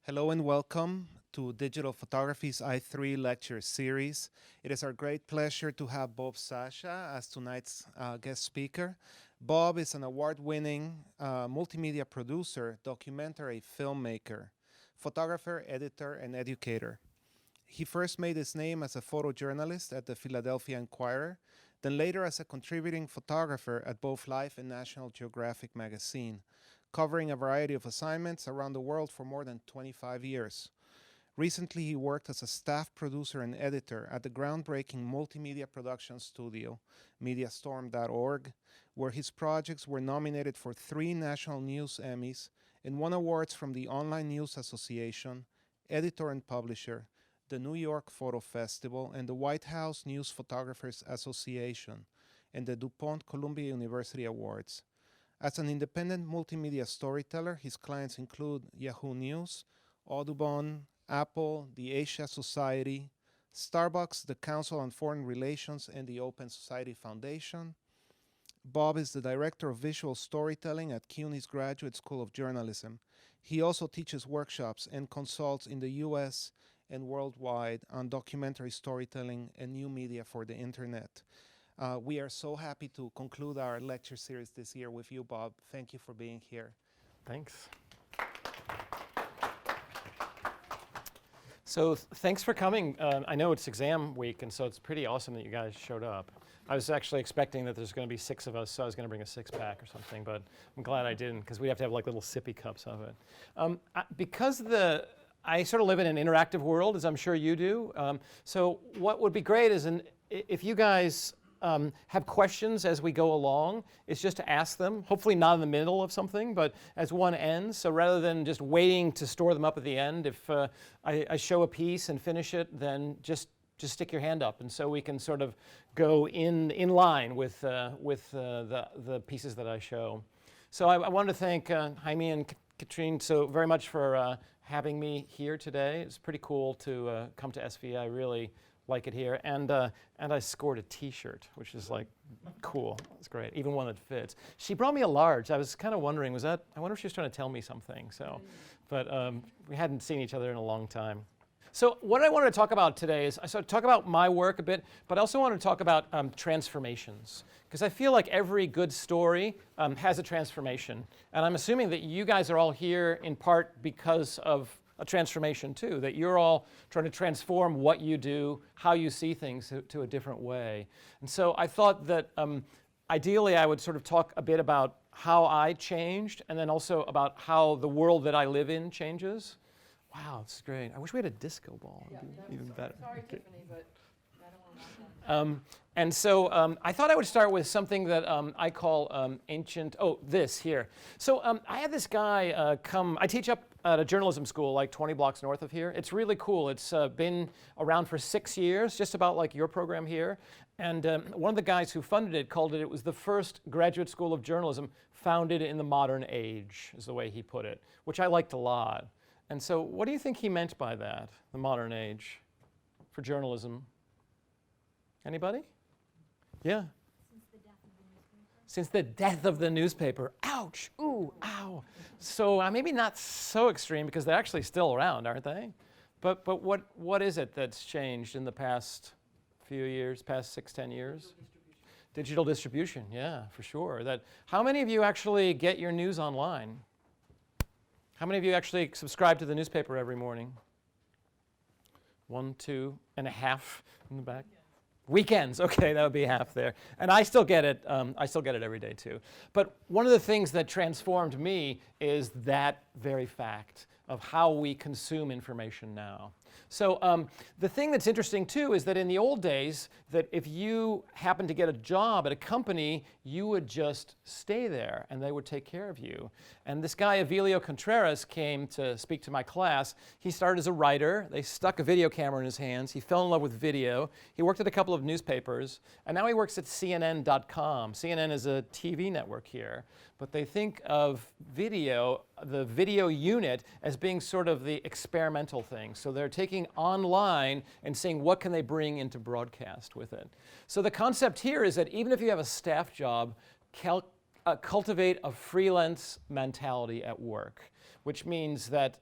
Hello and welcome to Digital Photography's i3 lecture series. It is our great pleasure to have Bob Sasha as tonight's guest speaker. Bob is an award-winning multimedia producer, documentary filmmaker, photographer, editor, and educator. He first made his name as a photojournalist at the Philadelphia Inquirer, then later as a contributing photographer at both Life and National Geographic magazine, covering a variety of assignments around the world for more than 25 years. Recently, he worked as a staff producer and editor at the groundbreaking multimedia production studio, Mediastorm.org, where his projects were nominated for 3 National News Emmys and won awards from the Online News Association, editor and publisher, the New York Photo Festival, and the White House News Photographers Association, and the DuPont Columbia University Awards. As an independent multimedia storyteller, his clients include Yahoo News, Audubon, Apple, the Asia Society, Starbucks, the Council on Foreign Relations, and the Open Society Foundation. Bob is the director of visual storytelling at CUNY's Graduate School of Journalism. He also teaches workshops and consults in the US and worldwide on documentary storytelling and new media for the internet. We are so happy to conclude our lecture series this year with you, Bob. Thank you for being here. Thanks. So thanks for coming. I know it's exam week, and so it's pretty awesome that you guys showed up. I was actually expecting that there's going to be 6 of us, so I was going to bring a 6-pack or something, but I'm glad I didn't, because we'd have to have like little sippy cups of it. Because I sort of live in an interactive world, as I'm sure you do, so what would be great is if you guys have questions as we go along, it's just to ask them, hopefully not in the middle of something, but as one ends. So rather than just waiting to store them up at the end, if I show a piece and finish it, then just stick your hand up, and so we can sort of go in line with the pieces that I show. So I wanted to thank Jaime and Katrine so very much for having me here today. It's pretty cool to come to SVA. I really like it here, and I scored a T-shirt, which is like cool. It's great, even one that fits. She brought me a large. I was kind of wondering, I wonder if she was trying to tell me something. So, but we hadn't seen each other in a long time. So what I wanted to talk about today is I sort of talk about my work a bit, but I also want to talk about transformations, because I feel like every good story has a transformation, and I'm assuming that you guys are all here in part because of a transformation too, that you're all trying to transform what you do, how you see things to a different way. And so I thought that ideally I would sort of talk a bit about how I changed, and then also about how the world that I live in changes. Wow, this is great. I wish we had a disco ball. Yeah, It'd be even better. Sorry, Okay. Tiffany, but I don't want to knock that. And so I thought I would start with something that I call ancient, this here. So I had this guy I teach up at a journalism school like 20 blocks north of here. It's really cool. It's been around for 6 years, just about like your program here. And one of the guys who funded it called it was the first graduate school of journalism founded in the modern age, is the way he put it, which I liked a lot. And so what do you think he meant by that, the modern age, for journalism? Anybody? Yeah? Since the death of the newspaper. Ouch, ooh, ow. So maybe not so extreme, because they're actually still around, aren't they? But what is it that's changed in the past few years, past 6-10 years? Digital distribution, yeah, for sure. How many of you actually get your news online? How many of you actually subscribe to the newspaper every morning? 1, 2 and a half in the back. Weekends, okay, that would be half there. And I still get it. I still get it every day too. But one of the things that transformed me is that very fact of how we consume information now. So the thing that's interesting too is that in the old days, that if you happened to get a job at a company, you would just stay there and they would take care of you. And this guy, Avilio Contreras, came to speak to my class. He started as a writer. They stuck a video camera in his hands. He fell in love with video. He worked at a couple of newspapers, and now he works at CNN.com. CNN is a TV network here, but they think of video, the video unit, as being sort of the experimental thing. So they're taking online and saying, what can they bring into broadcast with it? So the concept here is that even if you have a staff job, cultivate a freelance mentality at work, which means that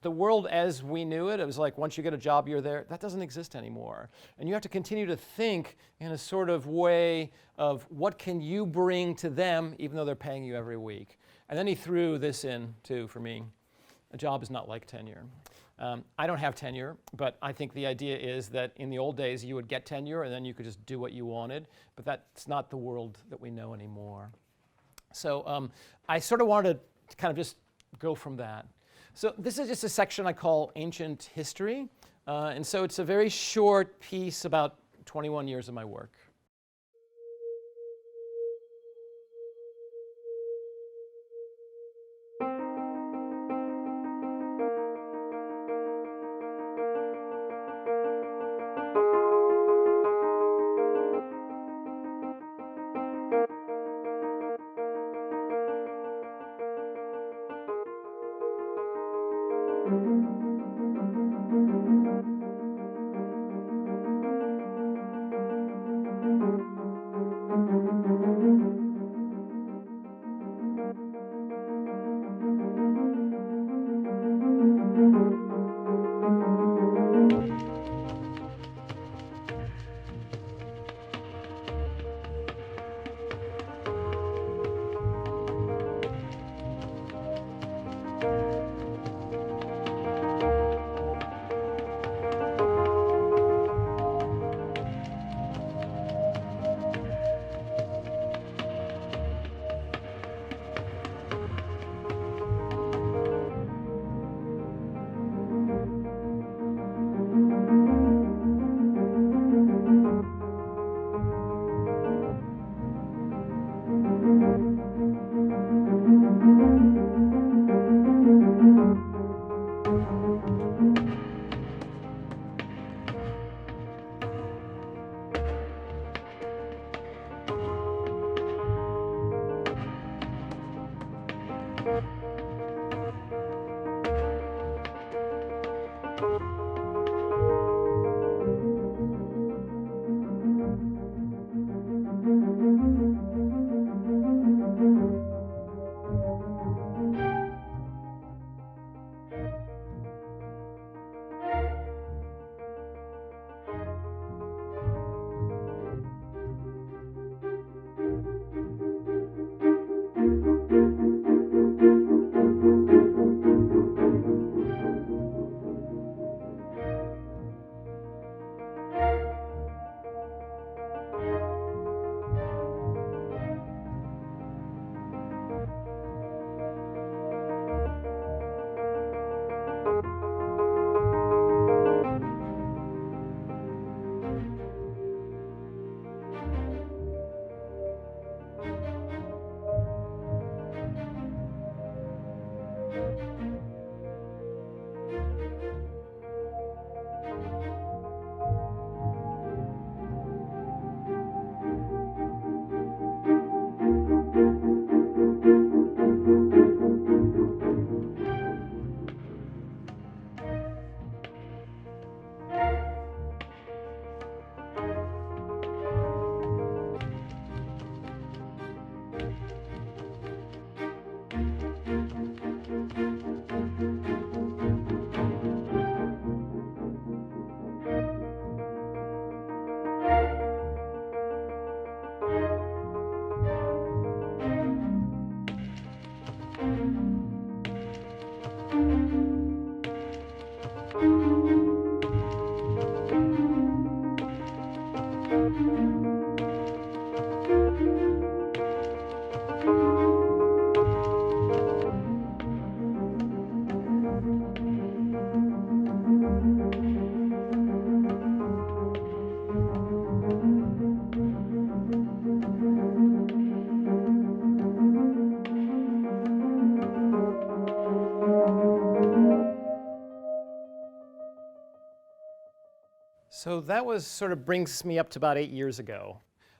the world as we knew it, it was like once you get a job, you're there. That doesn't exist anymore. And you have to continue to think in a sort of way of what can you bring to them, even though they're paying you every week. And then he threw this in, too, for me. A job is not like tenure. I don't have tenure, but I think the idea is that in the old days, you would get tenure, and then you could just do what you wanted. But that's not the world that we know anymore. So I sort of wanted to kind of just go from that. So this is just a section I call Ancient History. And so it's a very short piece about 21 years of my work. So that was sort of brings me up to about 8 years ago.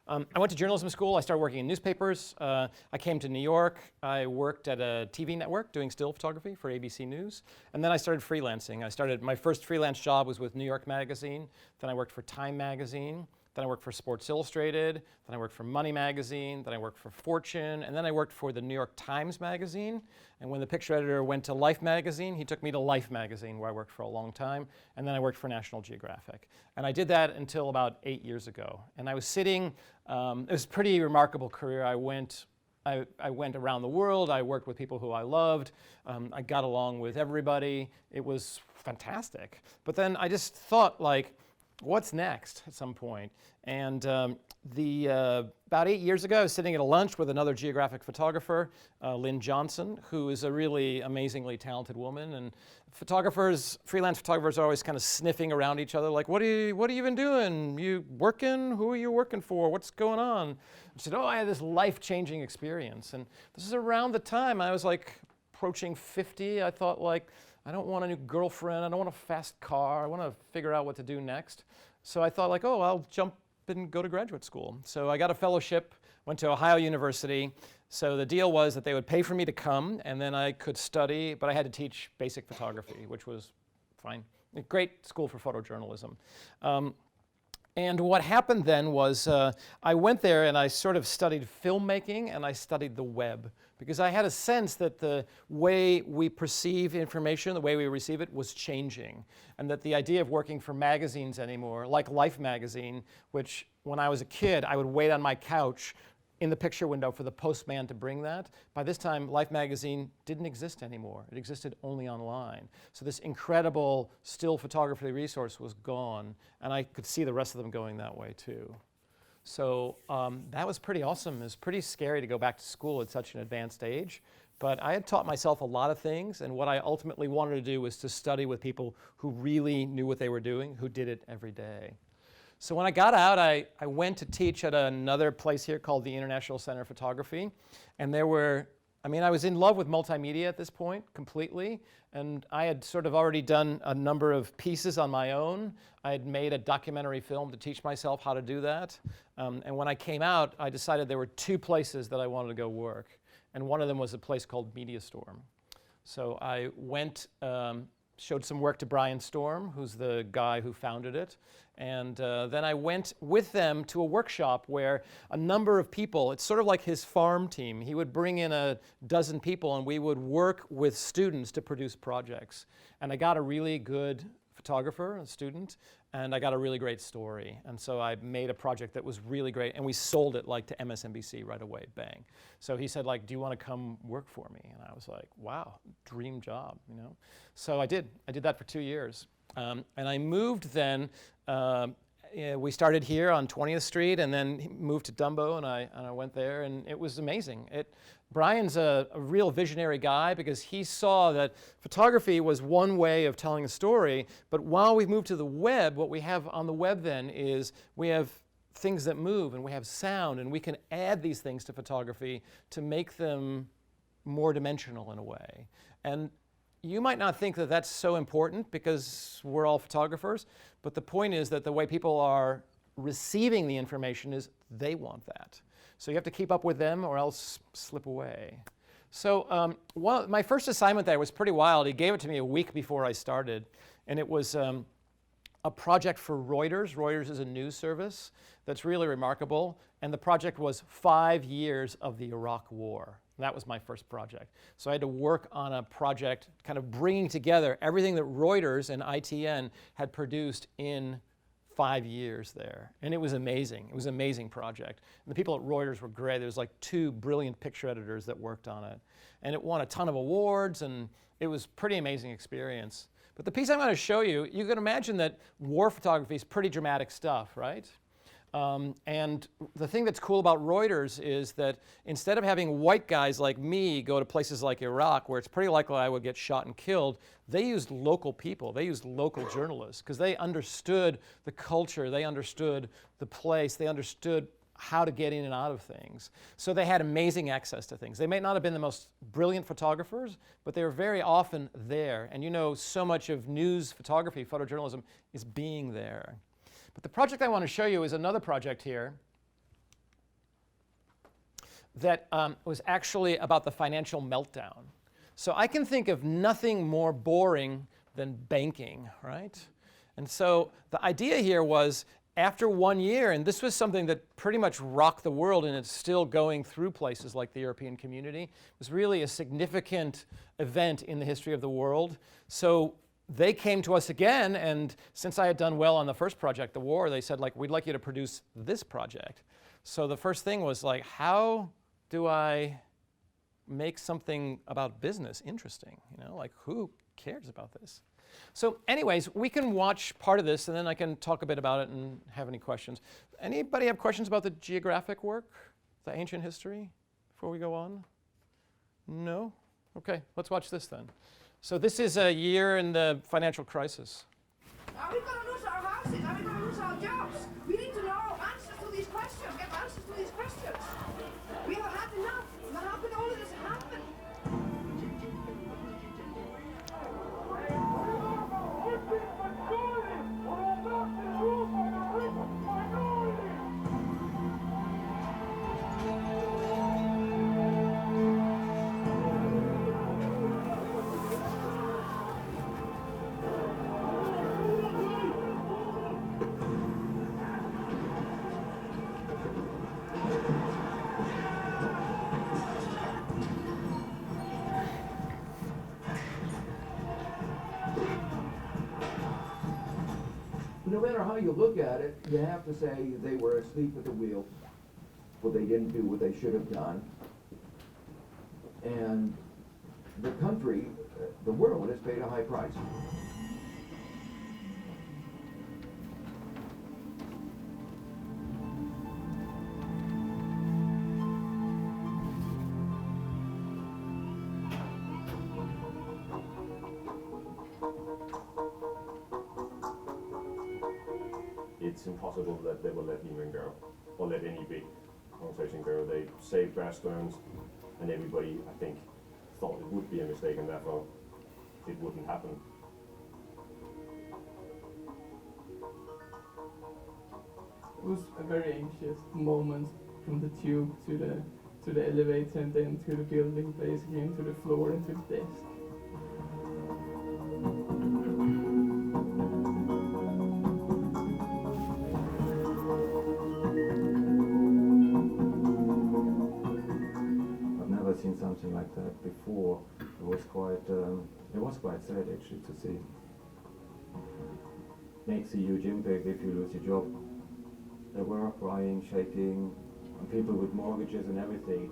I went to journalism school. I started working in newspapers. I came to New York. I worked at a TV network doing still photography for ABC News. And then I started freelancing. My first freelance job was with New York Magazine. Then I worked for Time Magazine. then I worked for Sports Illustrated, then I worked for Money Magazine, then I worked for Fortune, and then I worked for the New York Times Magazine. And when the picture editor went to Life Magazine, he took me to Life Magazine, where I worked for a long time, and then I worked for National Geographic. And I did that until about 8 years ago. And I was sitting, it was a pretty remarkable career. I went around the world. I worked with people who I loved. I got along with everybody. It was fantastic. But then I just thought, like, what's next at some point? And about 8 years ago, I was sitting at a lunch with another geographic photographer, Lynn Johnson, who is a really amazingly talented woman. And photographers, freelance photographers, are always kind of sniffing around each other, like, what have you been doing? You working? Who are you working for? What's going on? She said, oh, I had this life-changing experience. And this is around the time I was like approaching 50. I thought, like, I don't want a new girlfriend. I don't want a fast car. I want to figure out what to do next. So I thought, like, oh, I'll jump and go to graduate school. So I got a fellowship, went to Ohio University. So the deal was that they would pay for me to come, and then I could study, but I had to teach basic photography, which was fine. A great school for photojournalism. And what happened then was I went there and I sort of studied filmmaking and I studied the web, because I had a sense that the way we perceive information, the way we receive it, was changing. And that the idea of working for magazines anymore, like Life magazine, which when I was a kid, I would wait on my couch in the picture window for the postman to bring that. By this time, Life magazine didn't exist anymore. It existed only online. So this incredible still photography resource was gone, and I could see the rest of them going that way too. So that was pretty awesome. It was pretty scary to go back to school at such an advanced age, but I had taught myself a lot of things, and what I ultimately wanted to do was to study with people who really knew what they were doing, who did it every day. So when I got out, I went to teach at another place here called the International Center of Photography. And I was in love with multimedia at this point, completely. And I had sort of already done a number of pieces on my own. I had made a documentary film to teach myself how to do that. And when I came out, I decided there were two places that I wanted to go work. And one of them was a place called MediaStorm. So I went, showed some work to Brian Storm, who's the guy who founded it. And then I went with them to a workshop where a number of people, it's sort of like his farm team. He would bring in a dozen people and we would work with students to produce projects. And I got a really good photographer, a student, and I got a really great story. And so I made a project that was really great, and we sold it like to MSNBC right away, bang. So he said, like, do you want to come work for me? And I was like, wow, dream job, you know? So I did that for 2 years. And I moved then, we started here on 20th Street and then moved to Dumbo, and I went there, and it was amazing. Brian's a real visionary guy, because he saw that photography was one way of telling a story, but while we moved to the web, what we have on the web then is we have things that move, and we have sound, and we can add these things to photography to make them more dimensional in a way. And you might not think that that's so important because we're all photographers, but the point is that the way people are receiving the information is they want that. So you have to keep up with them or else slip away. So my first assignment there was pretty wild. He gave it to me a week before I started, and it was a project for Reuters. Reuters is a news service that's really remarkable, and the project was 5 years of the Iraq War. That was my first project. So I had to work on a project kind of bringing together everything that Reuters and ITN had produced in 5 years there. And it was amazing. It was an amazing project. And the people at Reuters were great. There was like 2 brilliant picture editors that worked on it. And it won a ton of awards, and it was a pretty amazing experience. But the piece I'm going to show you, you can imagine that war photography is pretty dramatic stuff, right? And the thing that's cool about Reuters is that instead of having white guys like me go to places like Iraq, where it's pretty likely I would get shot and killed, they used local people. They used local journalists, because they understood the culture, they understood the place, they understood how to get in and out of things. So they had amazing access to things. They may not have been the most brilliant photographers, but they were very often there. And you know, so much of news photography, photojournalism, is being there. But the project I want to show you is another project here that was actually about the financial meltdown. So I can think of nothing more boring than banking, right? And so the idea here was, after 1 year, and this was something that pretty much rocked the world, and it's still going through places like the European Community. It was really a significant event in the history of the world. So they came to us again, and since I had done well on the first project, the war, they said, like, we'd like you to produce this project. So the first thing was like, how do I make something about business interesting? You know, like, who cares about this? So anyways, we can watch part of this and then I can talk a bit about it and have any questions. Anybody have questions about the geographic work, the ancient history, before we go on? No? Okay, let's watch this then. So this is a year in the financial crisis. Are we going to lose our houses? Are we going to lose our jobs? We need to know answers to these questions, get answers to these questions. We have had enough. Now how can all of this happen? No matter how you look at it, you have to say they were asleep at the wheel. Well, they didn't do what they should have done. And the country, the world, has paid a high price. It's impossible that they will let Lehman go, or let any big organization go. They saved Bear Stearns, and everybody, I think, thought it would be a mistake, and therefore it wouldn't happen. It was a very anxious moment from the tube to the elevator and then to the building, basically into the floor and to the desk. I've never seen something like that before. It was quite sad actually to see. Makes a huge impact if you lose your job. They were crying, shaking, and people with mortgages and everything.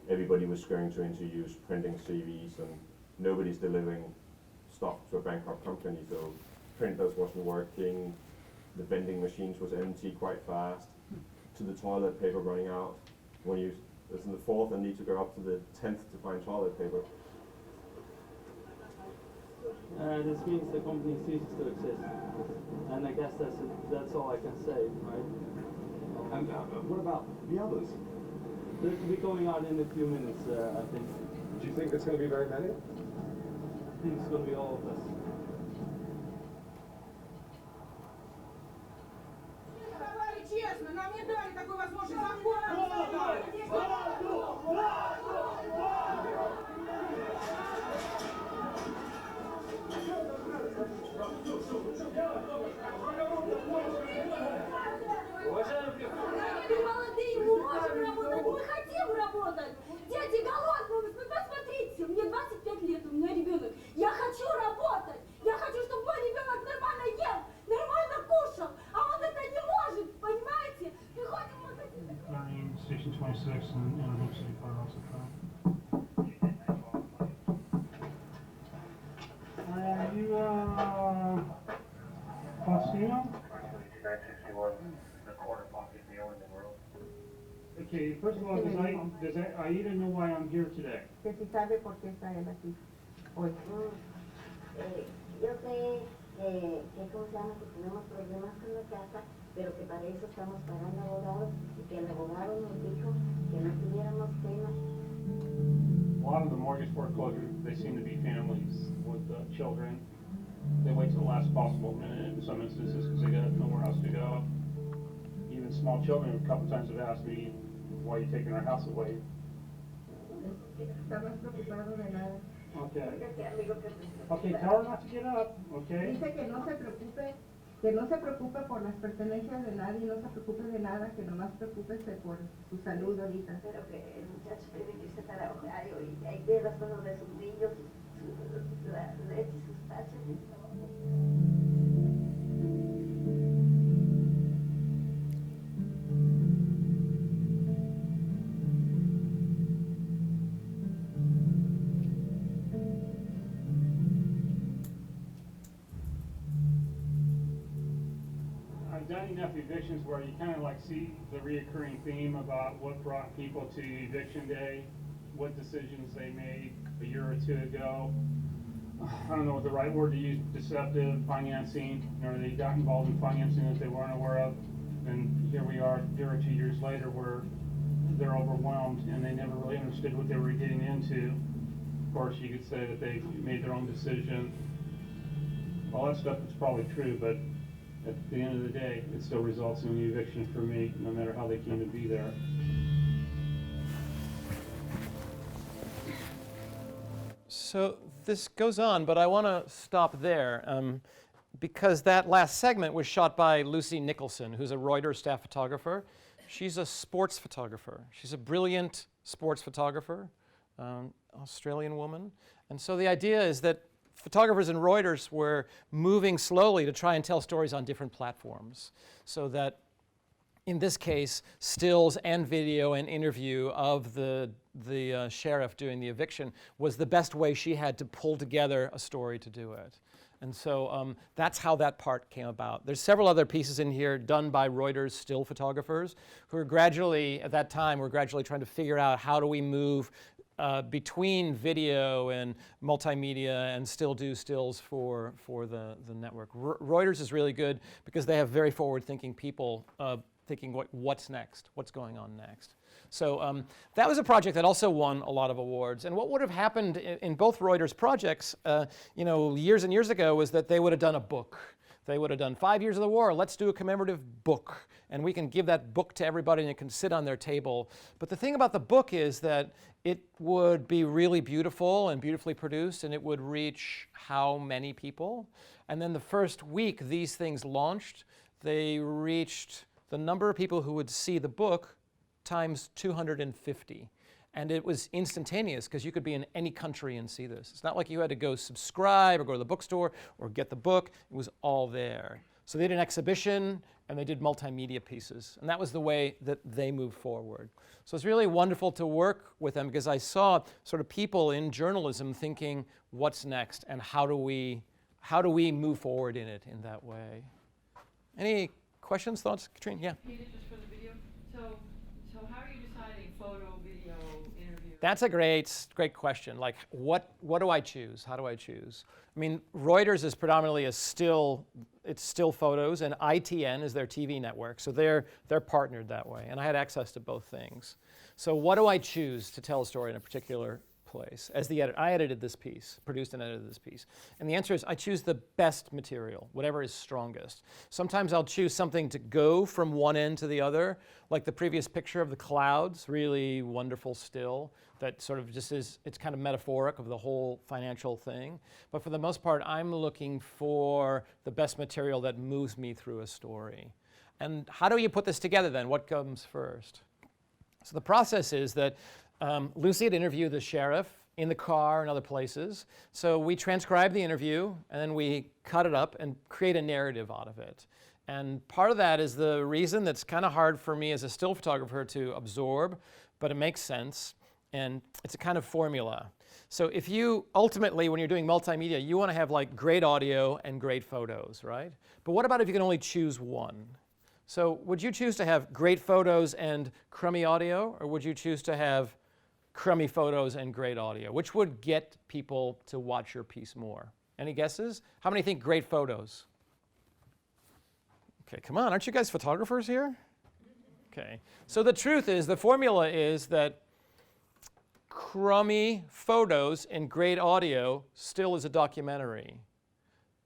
Everybody was going to use printing CVs, and nobody's delivering stuff to a bankrupt company, so printers wasn't working, the vending machines was empty quite fast, to the toilet paper running out. When you, it's in the 4th and need to go up to the 10th to find toilet paper. This means the company ceases to exist. And I guess that's all I can say, right? And what about the others? They'll be going out in a few minutes, I think. Do you think there's going to be very many? I think it's going to be all of us. Говори честно, нам не дали такой возможности. Законом не дали. Мы молодые, мы можем работать, мы хотим работать. Дети голодные, вы посмотрите, мне 25 лет, у меня ребенок. Я хочу работать. Я хочу, чтобы мой ребенок нормально ел, нормально кушал. А он это не может, понимаете? Приходим в магазин. Station 26 and Hope City Firehouse at Trump. Are you, Faustino? Okay, first of all, does Aida know why I'm here today? Que si sabe por qué está él aquí hoy. Yo sé que ¿cómo se llama? Que tenemos problemas con la casa, pero que para eso estamos pagando abogados y que el abogado nos dijo que no tuviéramos pena. A lot of the mortgage foreclosures, they seem to be families with children. They wait till the last possible minute in some instances because they got nowhere else to go. Even small children a couple times have asked me, why are you taking our house away? Está más preocupado de nada. Okay. Okay, tell her not to get up, okay? Dice que no se preocupe por las pertenencias de nadie, no se preocupe de nada, que nomás preocúpese por su salud ahorita. Pero que el muchacho tiene que irse para Ohio y ahí ve las cosas de sus niños, la leche, sus tachas y todo. I've done enough evictions where you kind of like see the reoccurring theme about what brought people to eviction day, what decisions they made a year or two ago. I don't know what the right word to use, deceptive financing, or they got involved in financing that they weren't aware of. And here we are, a year or 2 years later, where they're overwhelmed and they never really understood what they were getting into. Of course, you could say that they made their own decision. All that stuff is probably true, but at the end of the day, it still results in an eviction for me, no matter how they came to be there. So this goes on, but I want to stop there because that last segment was shot by Lucy Nicholson, who's a Reuters staff photographer. She's a sports photographer. She's a brilliant sports photographer, Australian woman. And so the idea is that photographers in Reuters were moving slowly to try and tell stories on different platforms, so that in this case, stills and video and interview of the sheriff doing the eviction was the best way she had to pull together a story to do it. And so that's how that part came about. There's several other pieces in here done by Reuters still photographers who are gradually, at that time, were gradually trying to figure out how do we move between video and multimedia and still do stills for the network. Reuters is really good because they have very forward-thinking people thinking what's next, what's going on next. So that was a project that also won a lot of awards. And what would have happened in both Reuters projects, years and years ago, was that they would have done a book. They would have done 5 years of the war, let's do a commemorative book. And we can give that book to everybody and it can sit on their table. But the thing about the book is that it would be really beautiful and beautifully produced and it would reach how many people? And then the first week these things launched, they reached the number of people who would see the book times 250. And it was instantaneous because you could be in any country and see this. It's not like you had to go subscribe or go to the bookstore or get the book. It was all there. So they did an exhibition and they did multimedia pieces. And that was the way that they moved forward. So it's really wonderful to work with them because I saw sort of people in journalism thinking, what's next and how do we move forward in it in that way? Any questions, thoughts? Katrine, yeah. Peter, just for the video. So how are you deciding photo, video, interview? That's a great question. Like, what do I choose? How do I choose? I mean, Reuters is predominantly it's still photos, and ITN is their TV network, so they're partnered that way. And I had access to both things. So what do I choose to tell a story in a particular place? As the editor, I edited this piece, produced and edited this piece. And the answer is I choose the best material, whatever is strongest. Sometimes I'll choose something to go from one end to the other, like the previous picture of the clouds, really wonderful still, that sort of just is, it's kind of metaphoric of the whole financial thing. But for the most part, I'm looking for the best material that moves me through a story. And how do you put this together then? What comes first? So the process is that Lucy had interviewed the sheriff in the car and other places. So we transcribe the interview and then we cut it up and create a narrative out of it. And part of that is the reason that's kind of hard for me as a still photographer to absorb, but it makes sense. And it's a kind of formula. So if you ultimately, when you're doing multimedia, you want to have like great audio and great photos, right? But what about if you can only choose one? So would you choose to have great photos and crummy audio, or would you choose to have crummy photos and great audio? Which would get people to watch your piece more? Any guesses? How many think great photos? Okay, come on, aren't you guys photographers here? Okay, so the truth is, the formula is that crummy photos and great audio still is a documentary,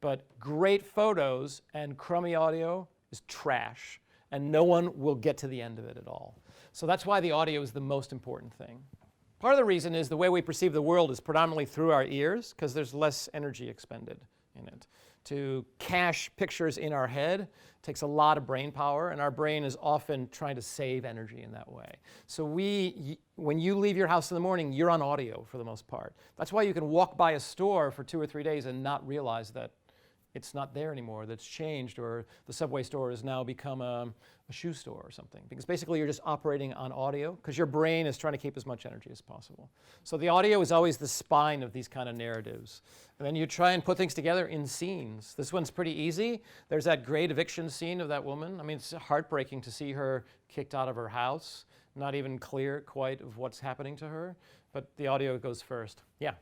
but great photos and crummy audio is trash, and no one will get to the end of it at all. So that's why the audio is the most important thing. Part of the reason is the way we perceive the world is predominantly through our ears because there's less energy expended in it. To cache pictures in our head takes a lot of brain power, and our brain is often trying to save energy in that way. So when you leave your house in the morning, you're on audio for the most part. That's why you can walk by a store for 2 or 3 days and not realize that it's not there anymore, that's changed, or the Subway store has now become a shoe store or something. Because basically you're just operating on audio because your brain is trying to keep as much energy as possible. So the audio is always the spine of these kind of narratives. And then you try and put things together in scenes. This one's pretty easy. There's that great eviction scene of that woman. I mean, it's heartbreaking to see her kicked out of her house, not even clear quite of what's happening to her. But the audio goes first. Yeah?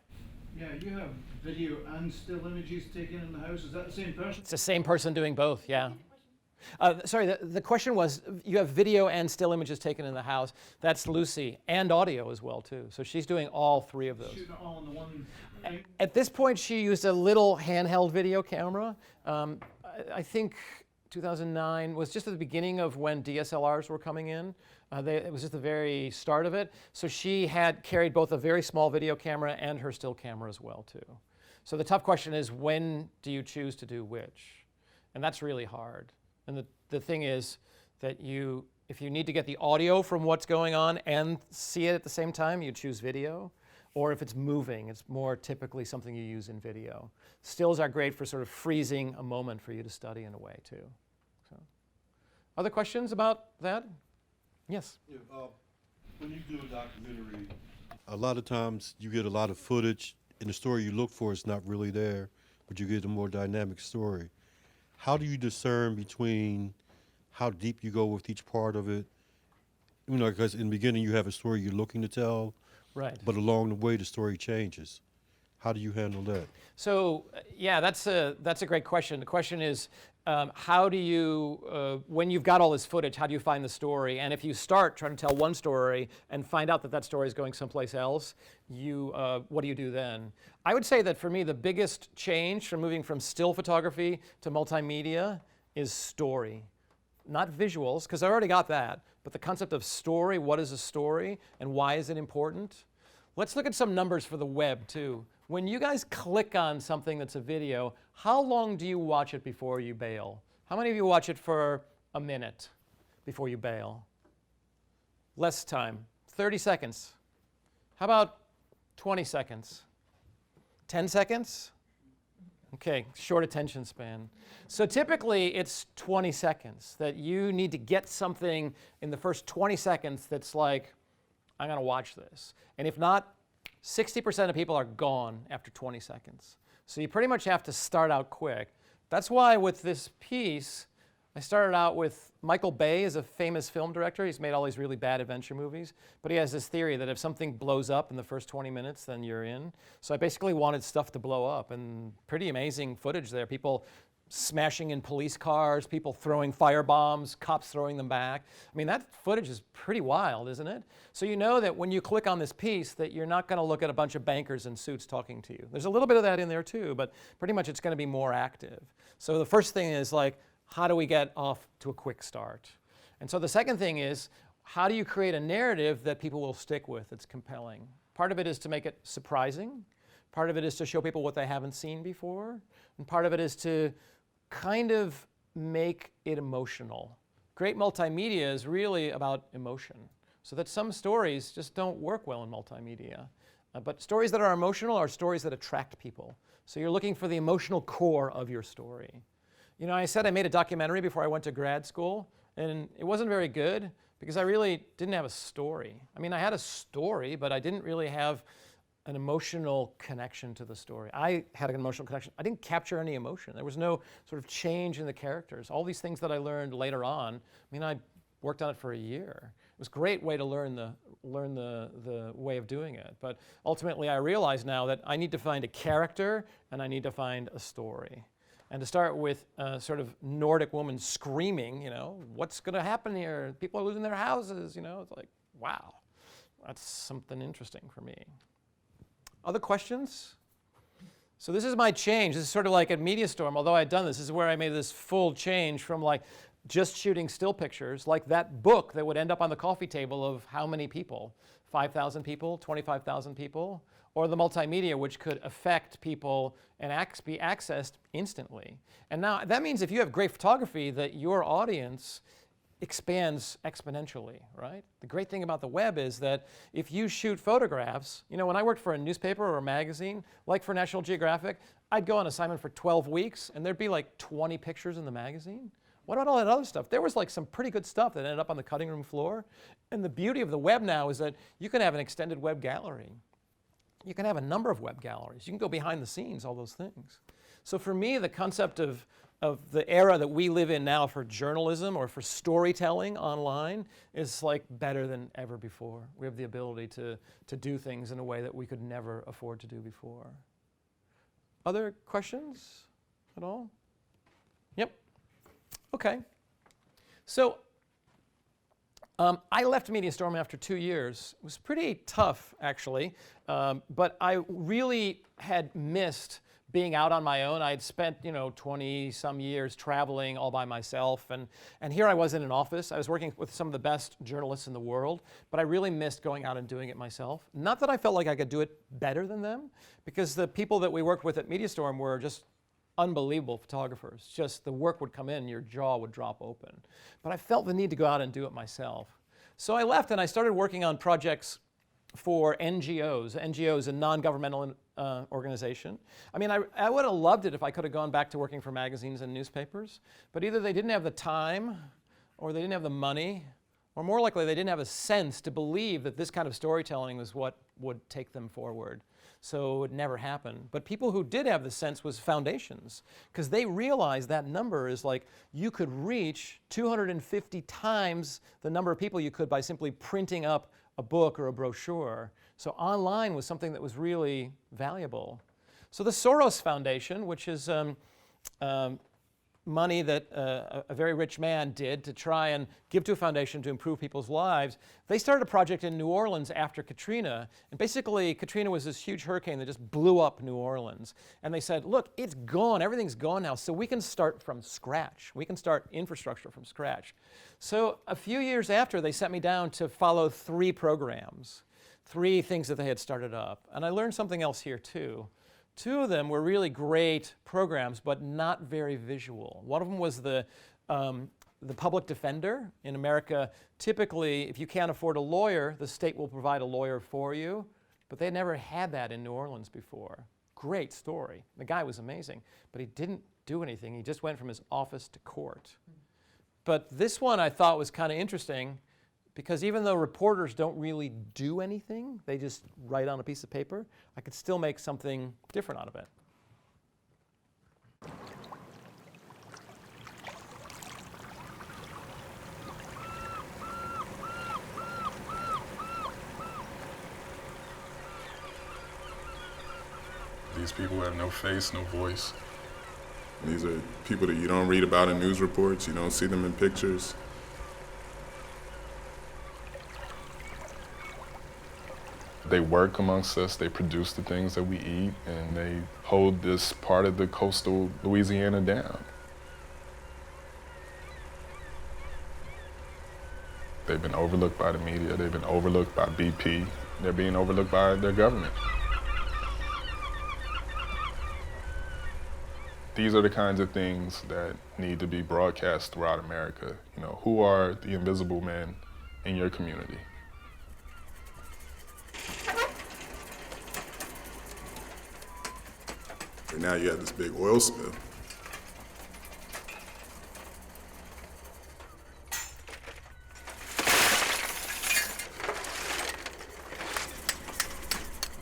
Yeah, you have video and still images taken in the house. Is that the same person? It's the same person doing both, yeah. Sorry, the question was, you have video and still images taken in the house. That's Lucy, and audio as well, too. So she's doing all 3 of those. Shooting it all in the one thing? At this point, she used a little handheld video camera. I think 2009 was just at the beginning of when DSLRs were coming in. It was just the very start of it. So she had carried both a very small video camera and her still camera as well, too. So the tough question is, when do you choose to do which? And that's really hard. And the thing is that if you need to get the audio from what's going on and see it at the same time, you choose video. Or if it's moving, it's more typically something you use in video. Stills are great for sort of freezing a moment for you to study in a way, too. So, other questions about that? Yes? Yeah, when you do a documentary, a lot of times you get a lot of footage, and the story you look for is not really there, but you get a more dynamic story. How do you discern between how deep you go with each part of it? You know, because in the beginning you have a story you're looking to tell, right? But along the way the story changes. How do you handle that? So yeah, that's a great question. The question is, how do you, when you've got all this footage, how do you find the story? And if you start trying to tell one story and find out that that story is going someplace else, what do you do then? I would say that for me, the biggest change from moving from still photography to multimedia is story. Not visuals, because I already got that, but the concept of story, what is a story, and why is it important? Let's look at some numbers for the web, too. When you guys click on something that's a video, how long do you watch it before you bail? How many of you watch it for a minute before you bail? Less time, 30 seconds. How about 20 seconds? 10 seconds? Okay, short attention span. So typically it's 20 seconds that you need to get something in the first 20 seconds that's like, I'm gonna watch this. And if not, 60% of people are gone after 20 seconds. So you pretty much have to start out quick. That's why with this piece, I started out with Michael Bay is a famous film director. He's made all these really bad adventure movies. But he has this theory that if something blows up in the first 20 minutes, then you're in. So I basically wanted stuff to blow up. And pretty amazing footage there. People smashing in police cars, people throwing fire bombs, cops throwing them back. I mean, that footage is pretty wild, isn't it? So you know that when you click on this piece that you're not going to look at a bunch of bankers in suits talking to you. There's a little bit of that in there too, but pretty much it's going to be more active. So the first thing is like, how do we get off to a quick start? And so the second thing is, how do you create a narrative that people will stick with that's compelling? Part of it is to make it surprising. Part of it is to show people what they haven't seen before. And part of it is to kind of make it emotional. Great multimedia is really about emotion. So that some stories just don't work well in multimedia. But stories that are emotional are stories that attract people. So you're looking for the emotional core of your story. You know, I said I made a documentary before I went to grad school, and it wasn't very good because I really didn't have a story. I mean, I had a story, but I didn't really have an emotional connection to the story. I had an emotional connection. I didn't capture any emotion. There was no sort of change in the characters. All these things that I learned later on, I mean, I worked on it for a year. It was a great way to learn the way of doing it. But ultimately, I realize now that I need to find a character and I need to find a story. And to start with a sort of Nordic woman screaming, you know, what's going to happen here? People are losing their houses, you know. It's like, wow, that's something interesting for me. Other questions? So this is my change. This is sort of like at MediaStorm, although I had done this. This is where I made this full change from like just shooting still pictures, like that book that would end up on the coffee table of how many people? 5,000 people, 25,000 people? Or the multimedia, which could affect people and be accessed instantly. And now that means if you have great photography, that your audience expands exponentially, right? The great thing about the web is that if you shoot photographs, you know, when I worked for a newspaper or a magazine, like for National Geographic, I'd go on assignment for 12 weeks and there'd be like 20 pictures in the magazine. What about all that other stuff? There was like some pretty good stuff that ended up on the cutting room floor. And the beauty of the web now is that you can have an extended web gallery. You can have a number of web galleries. You can go behind the scenes, all those things. So for me, the concept of the era that we live in now for journalism or for storytelling online is like better than ever before. We have the ability to do things in a way that we could never afford to do before. Other questions at all? Yep. Okay. So I left MediaStorm after 2 years. It was pretty tough, actually, but I really had missed being out on my own. I had spent, 20-some years traveling all by myself, and here I was in an office. I was working with some of the best journalists in the world, but I really missed going out and doing it myself. Not that I felt like I could do it better than them, because the people that we worked with at MediaStorm were just unbelievable photographers. Just the work would come in, your jaw would drop open. But I felt the need to go out and do it myself. So I left and I started working on projects for NGOs. NGO is a non-governmental organization. I mean, I would have loved it if I could have gone back to working for magazines and newspapers, but either they didn't have the time, or they didn't have the money, or more likely they didn't have a sense to believe that this kind of storytelling was what would take them forward. So it never happened. But people who did have the sense was foundations, because they realized that number is like you could reach 250 times the number of people you could by simply printing up a book or a brochure. So online was something that was really valuable. So the Soros Foundation, which is money that a very rich man did to try and give to a foundation to improve people's lives, they started a project in New Orleans after Katrina. And basically, Katrina was this huge hurricane that just blew up New Orleans. And they said, look, it's gone. Everything's gone now. So we can start from scratch. We can start infrastructure from scratch. So a few years after, they sent me down to follow 3 programs, 3 things that they had started up. And I learned something else here, too. 2 of them were really great programs, but not very visual. One of them was the public defender. In America, typically, if you can't afford a lawyer, the state will provide a lawyer for you. But they never had that in New Orleans before. Great story. The guy was amazing, but he didn't do anything. He just went from his office to court. But this one I thought was kind of interesting, because even though reporters don't really do anything, they just write on a piece of paper, I could still make something different out of it. These people have no face, no voice. These are people that you don't read about in news reports, you don't see them in pictures. They work amongst us, they produce the things that we eat, and they hold this part of the coastal Louisiana down. They've been overlooked by the media, they've been overlooked by BP, they're being overlooked by their government. These are the kinds of things that need to be broadcast throughout America. You know, who are the invisible men in your community? And now you have this big oil spill.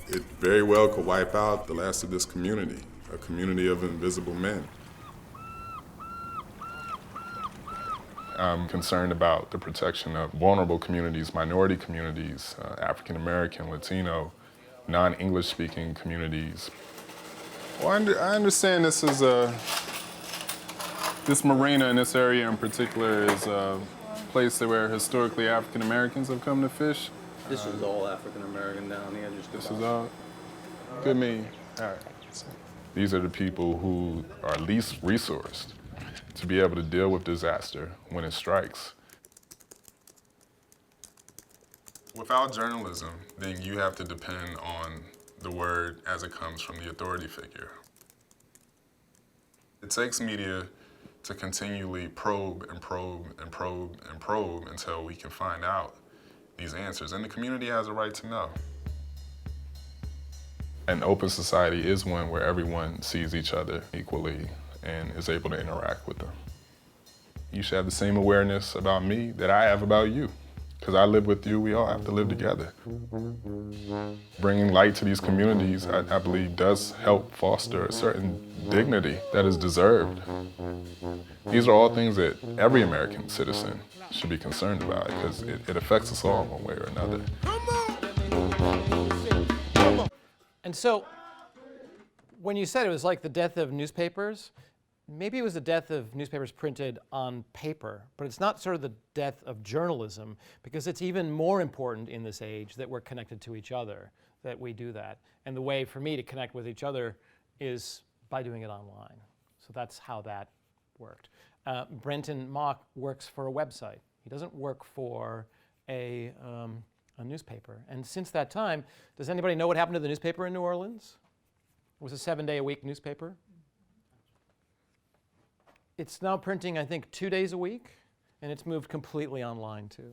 It very well could wipe out the last of this community, a community of invisible men. I'm concerned about the protection of vulnerable communities, minority communities, African American, Latino, non-English speaking communities. Well, I understand this is this marina in this area in particular is a place where historically African Americans have come to fish. This is all African American down here. This is all good mean. All right. These are the people who are least resourced. to be able to deal with disaster when it strikes. Without journalism, then you have to depend on the word as it comes from the authority figure. It takes media to continually probe and probe and probe and probe until we can find out these answers, and the community has a right to know. An open society is one where everyone sees each other equally and is able to interact with them. You should have the same awareness about me that I have about you, because I live with you, we all have to live together. Bringing light to these communities, I believe, does help foster a certain dignity that is deserved. These are all things that every American citizen should be concerned about, because it affects us all one way or another. And so, when you said it was like the death of newspapers, maybe it was the death of newspapers printed on paper, but it's not sort of the death of journalism, because it's even more important in this age that we're connected to each other, that we do that. And the way for me to connect with each other is by doing it online. So that's how that worked. Brenton Mock works for a website. He doesn't work for a newspaper. And since that time, does anybody know what happened to the newspaper in New Orleans? It was a 7-day-a-week newspaper. It's now printing, I think, 2 days a week, and it's moved completely online too.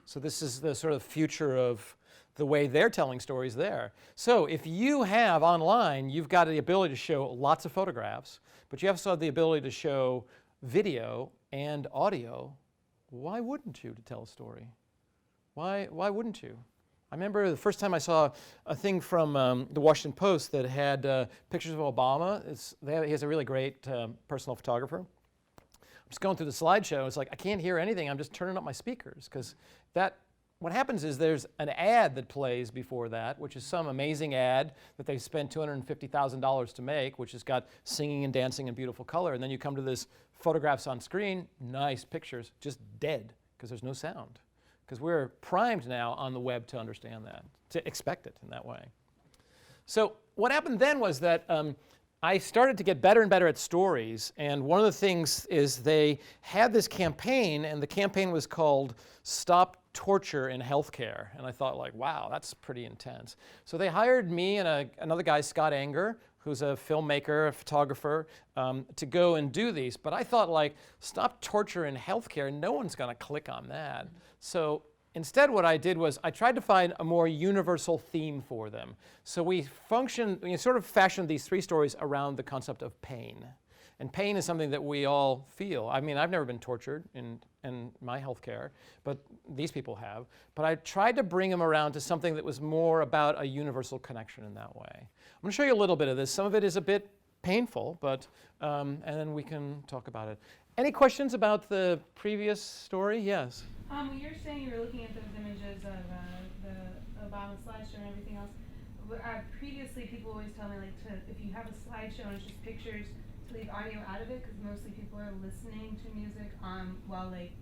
So this is the sort of future of the way they're telling stories there. So if you have online, you've got the ability to show lots of photographs, but you also have the ability to show video and audio. Why wouldn't you to tell a story? Why wouldn't you? I remember the first time I saw a thing from the Washington Post that had pictures of Obama. He has a really great personal photographer. I'm just going through the slideshow. It's like, I can't hear anything. I'm just turning up my speakers, because what happens is there's an ad that plays before that, which is some amazing ad that they spent $250,000 to make, which has got singing and dancing and beautiful color. And then you come to this photographs on screen, nice pictures, just dead, because there's no sound. Because we're primed now on the web to understand that, to expect it in that way. So what happened then was that I started to get better and better at stories, and one of the things is they had this campaign, and the campaign was called Stop Torture in Healthcare. And I thought, like, wow, that's pretty intense. So they hired me and another guy, Scott Anger, who's a filmmaker, a photographer, to go and do these. But I thought, like, stop torture in healthcare, no one's gonna click on that. So instead what I did was I tried to find a more universal theme for them. So we sort of fashioned these 3 stories around the concept of pain. And pain is something that we all feel. I mean, I've never been tortured in my healthcare, but these people have. But I tried to bring them around to something that was more about a universal connection in that way. I'm going to show you a little bit of this. Some of it is a bit painful, but and then we can talk about it. Any questions about the previous story? Yes. When you're saying you were looking at those images of the Obama slideshow and everything else, previously people always tell me, like, if you have a slideshow and it's just pictures, to leave audio out of it, because mostly people are listening to music while like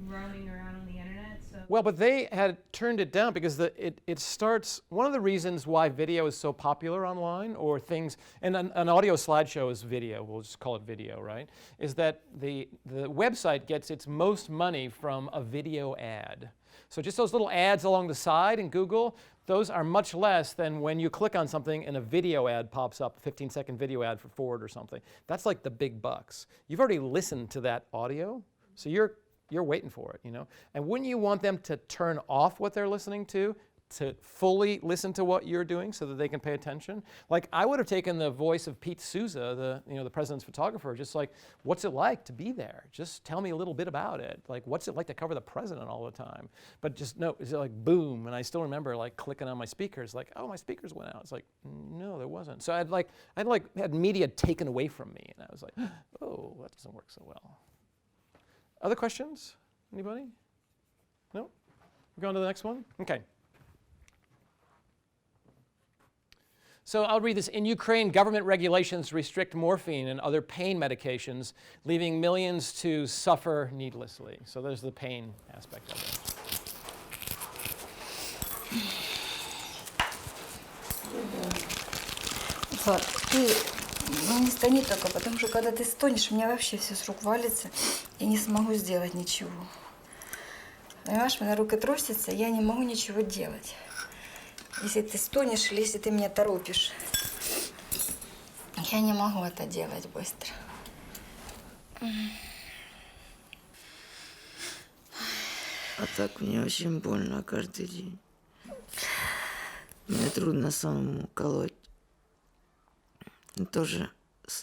roaming around on the internet. So well, but they had turned it down because it starts. One of the reasons why video is so popular online, or things, and an audio slideshow is video. We'll just call it video, right? Is that the website gets its most money from a video ad. So just those little ads along the side in Google, those are much less than when you click on something and a video ad pops up, a 15-second video ad for Ford or something. That's like the big bucks. You've already listened to that audio, so you're waiting for it, you know? And wouldn't you want them to turn off what they're listening to fully listen to what you're doing so that they can pay attention? Like, I would have taken the voice of Pete Souza, the president's photographer, just like, what's it like to be there? Just tell me a little bit about it. Like, what's it like to cover the president all the time? But just, no, it's like, boom. And I still remember, like, clicking on my speakers, like, oh, my speakers went out. It's like, no, there wasn't. So I'd had media taken away from me. And I was like, oh, that doesn't work so well. Other questions? Anybody? No? We're going to the next one? Okay. So I'll read this. In Ukraine, government regulations restrict morphine and other pain medications, leaving millions to suffer needlessly. So there's the pain aspect of it. Ты Ну, не стани только, потому что когда ты стонешь, у меня вообще все с рук валится, и не смогу сделать ничего. Понимаешь, у меня руки трусятся, я не могу ничего делать. Если ты стонешь или если ты меня торопишь, я не могу это делать быстро. А так мне очень больно каждый день. Мне трудно самому колоть. И тоже,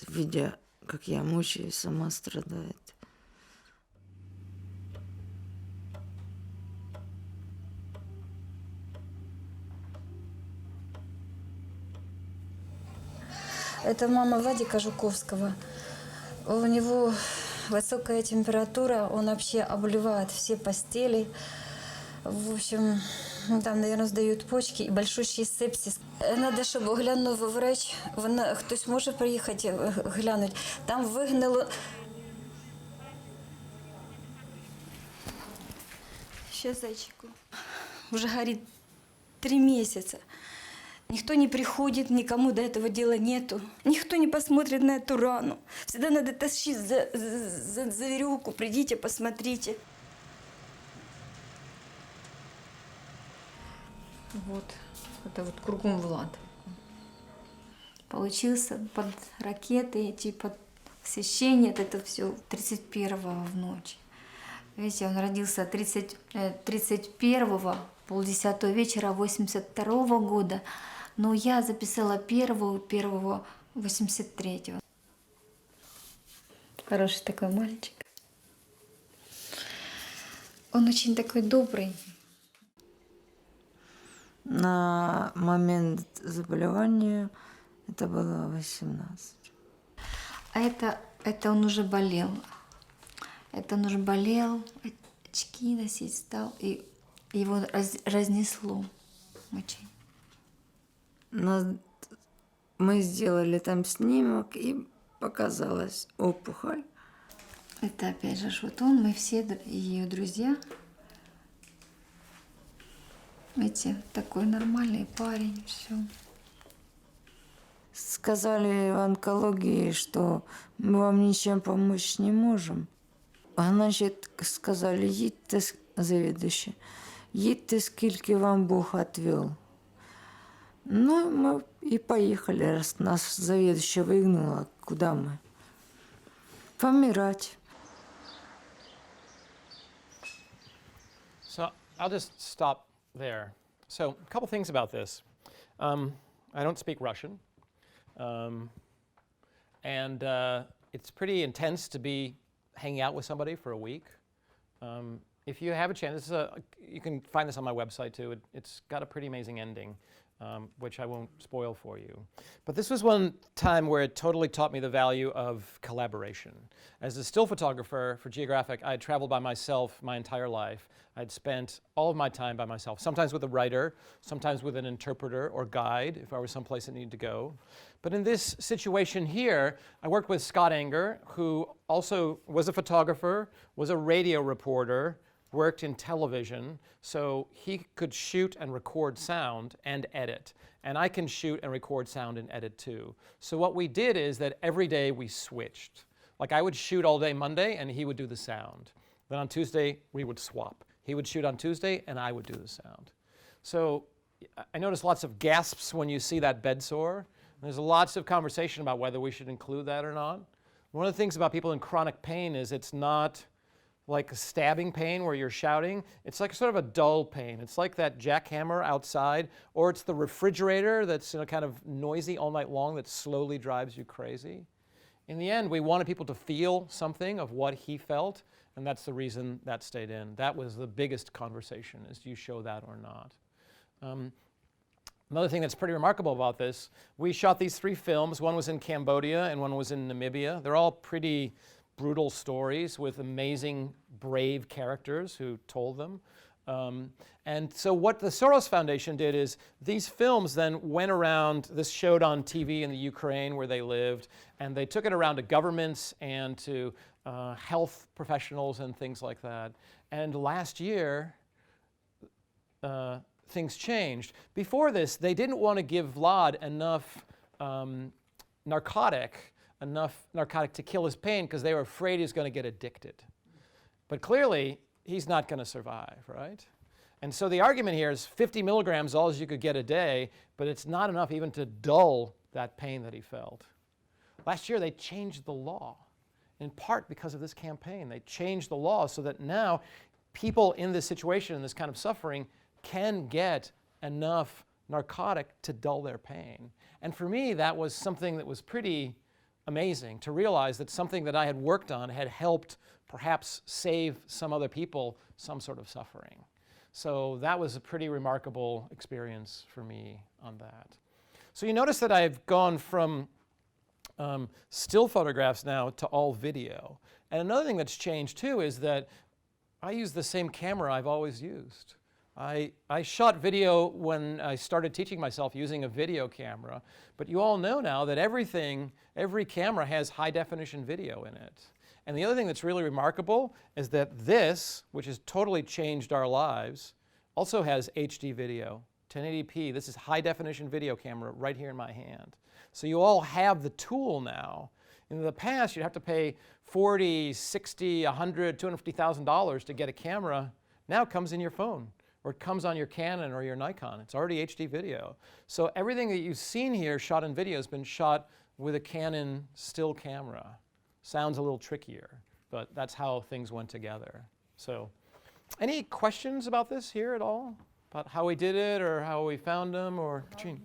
видя, как я мучаюсь, сама страдает. Это мама Владика Жуковского. У него высокая температура, он вообще обливает все постели. В общем, там, наверное, сдают почки и большущий сепсис. Надо, чтобы глянув врач, хтось може приїхати глянуть. Там вигнило. Сейчас, зайчику. Уже горит 3 месяца. Никто не приходит, никому до этого дела нету. Никто не посмотрит на эту рану. Всегда надо тащить за веревку. Придите, посмотрите. Вот, это вот кругом Влад. Получился под ракеты, эти под освещение, это все 31-го в ночь. Видите, он родился 31-го, 9:30 вечера 82-го года, но я записала 1-го 83-го. Хороший такой мальчик. Он очень такой добрый. На момент заболевания это было 18. А это он уже болел. Это он уже болел, очки носить стал, и его разнесло очень. Мы сделали там снимок, и показалась опухоль. Это опять же вот он, мы все ее друзья. Видите, такой нормальный парень, все. Сказали в онкологии, что мы вам ничем помочь не можем. Значит, сказали, їдьте, завідуючий, їдьте, скільки вам Бог отвел. Ну, мы и поехали, раз нас заведующая выгнала, куда мы? Помирать. So I'll just stop there. So a couple things about this. I don't speak Russian. And it's pretty intense to be hanging out with somebody for a week. If you have a chance, you can find this on my website too. It's got a pretty amazing ending, which I won't spoil for you. But this was one time where it totally taught me the value of collaboration. As a still photographer for Geographic, I had traveled by myself my entire life. I'd spent all of my time by myself, sometimes with a writer, sometimes with an interpreter or guide if I was someplace that needed to go. But in this situation here, I worked with Scott Anger, who also was a photographer, was a radio reporter, worked in television, so he could shoot and record sound and edit. And I can shoot and record sound and edit too. So what we did is that every day we switched. Like I would shoot all day Monday and he would do the sound. Then on Tuesday, we would swap. He would shoot on Tuesday and I would do the sound. So I noticed lots of gasps when you see that bed sore. There's lots of conversation about whether we should include that or not. One of the things about people in chronic pain is it's not like a stabbing pain where you're shouting. It's like sort of a dull pain. It's like that jackhammer outside, or it's the refrigerator that's kind of noisy all night long that slowly drives you crazy. In the end, we wanted people to feel something of what he felt, and that's the reason that stayed in. That was the biggest conversation, is do you show that or not? Another thing that's pretty remarkable about this, we shot these 3 films. One was in Cambodia and one was in Namibia. They're all pretty brutal stories with amazing, brave characters who told them. And so what the Soros Foundation did is these films then went around, this showed on TV in the Ukraine where they lived, and they took it around to governments and to health professionals and things like that. And last year, things changed. Before this, they didn't want to give Vlad enough enough narcotic to kill his pain because they were afraid he was going to get addicted. But clearly, he's not going to survive, right? And so the argument here is 50 milligrams, all you could get a day, but it's not enough even to dull that pain that he felt. Last year, they changed the law, in part because of this campaign. They changed the law so that now people in this situation, in this kind of suffering, can get enough narcotic to dull their pain. And for me, that was something that was pretty amazing, to realize that something that I had worked on had helped perhaps save some other people some sort of suffering. So that was a pretty remarkable experience for me on that. So you notice that I've gone from still photographs now to all video. And another thing that's changed too is that I use the same camera I've always used. I shot video when I started teaching myself using a video camera, but you all know now that every camera has high definition video in it. And the other thing that's really remarkable is that this, which has totally changed our lives, also has HD video, 1080p. This is high definition video camera right here in my hand. So you all have the tool now. In the past, you'd have to pay $40, $60, $100, $250,000 to get a camera. Now it comes in your phone, or it comes on your Canon or your Nikon. It's already HD video. So everything that you've seen here shot in video has been shot with a Canon still camera. Sounds a little trickier, but that's how things went together. So any questions about this here at all? About how we did it, or how we found him, or Katrina?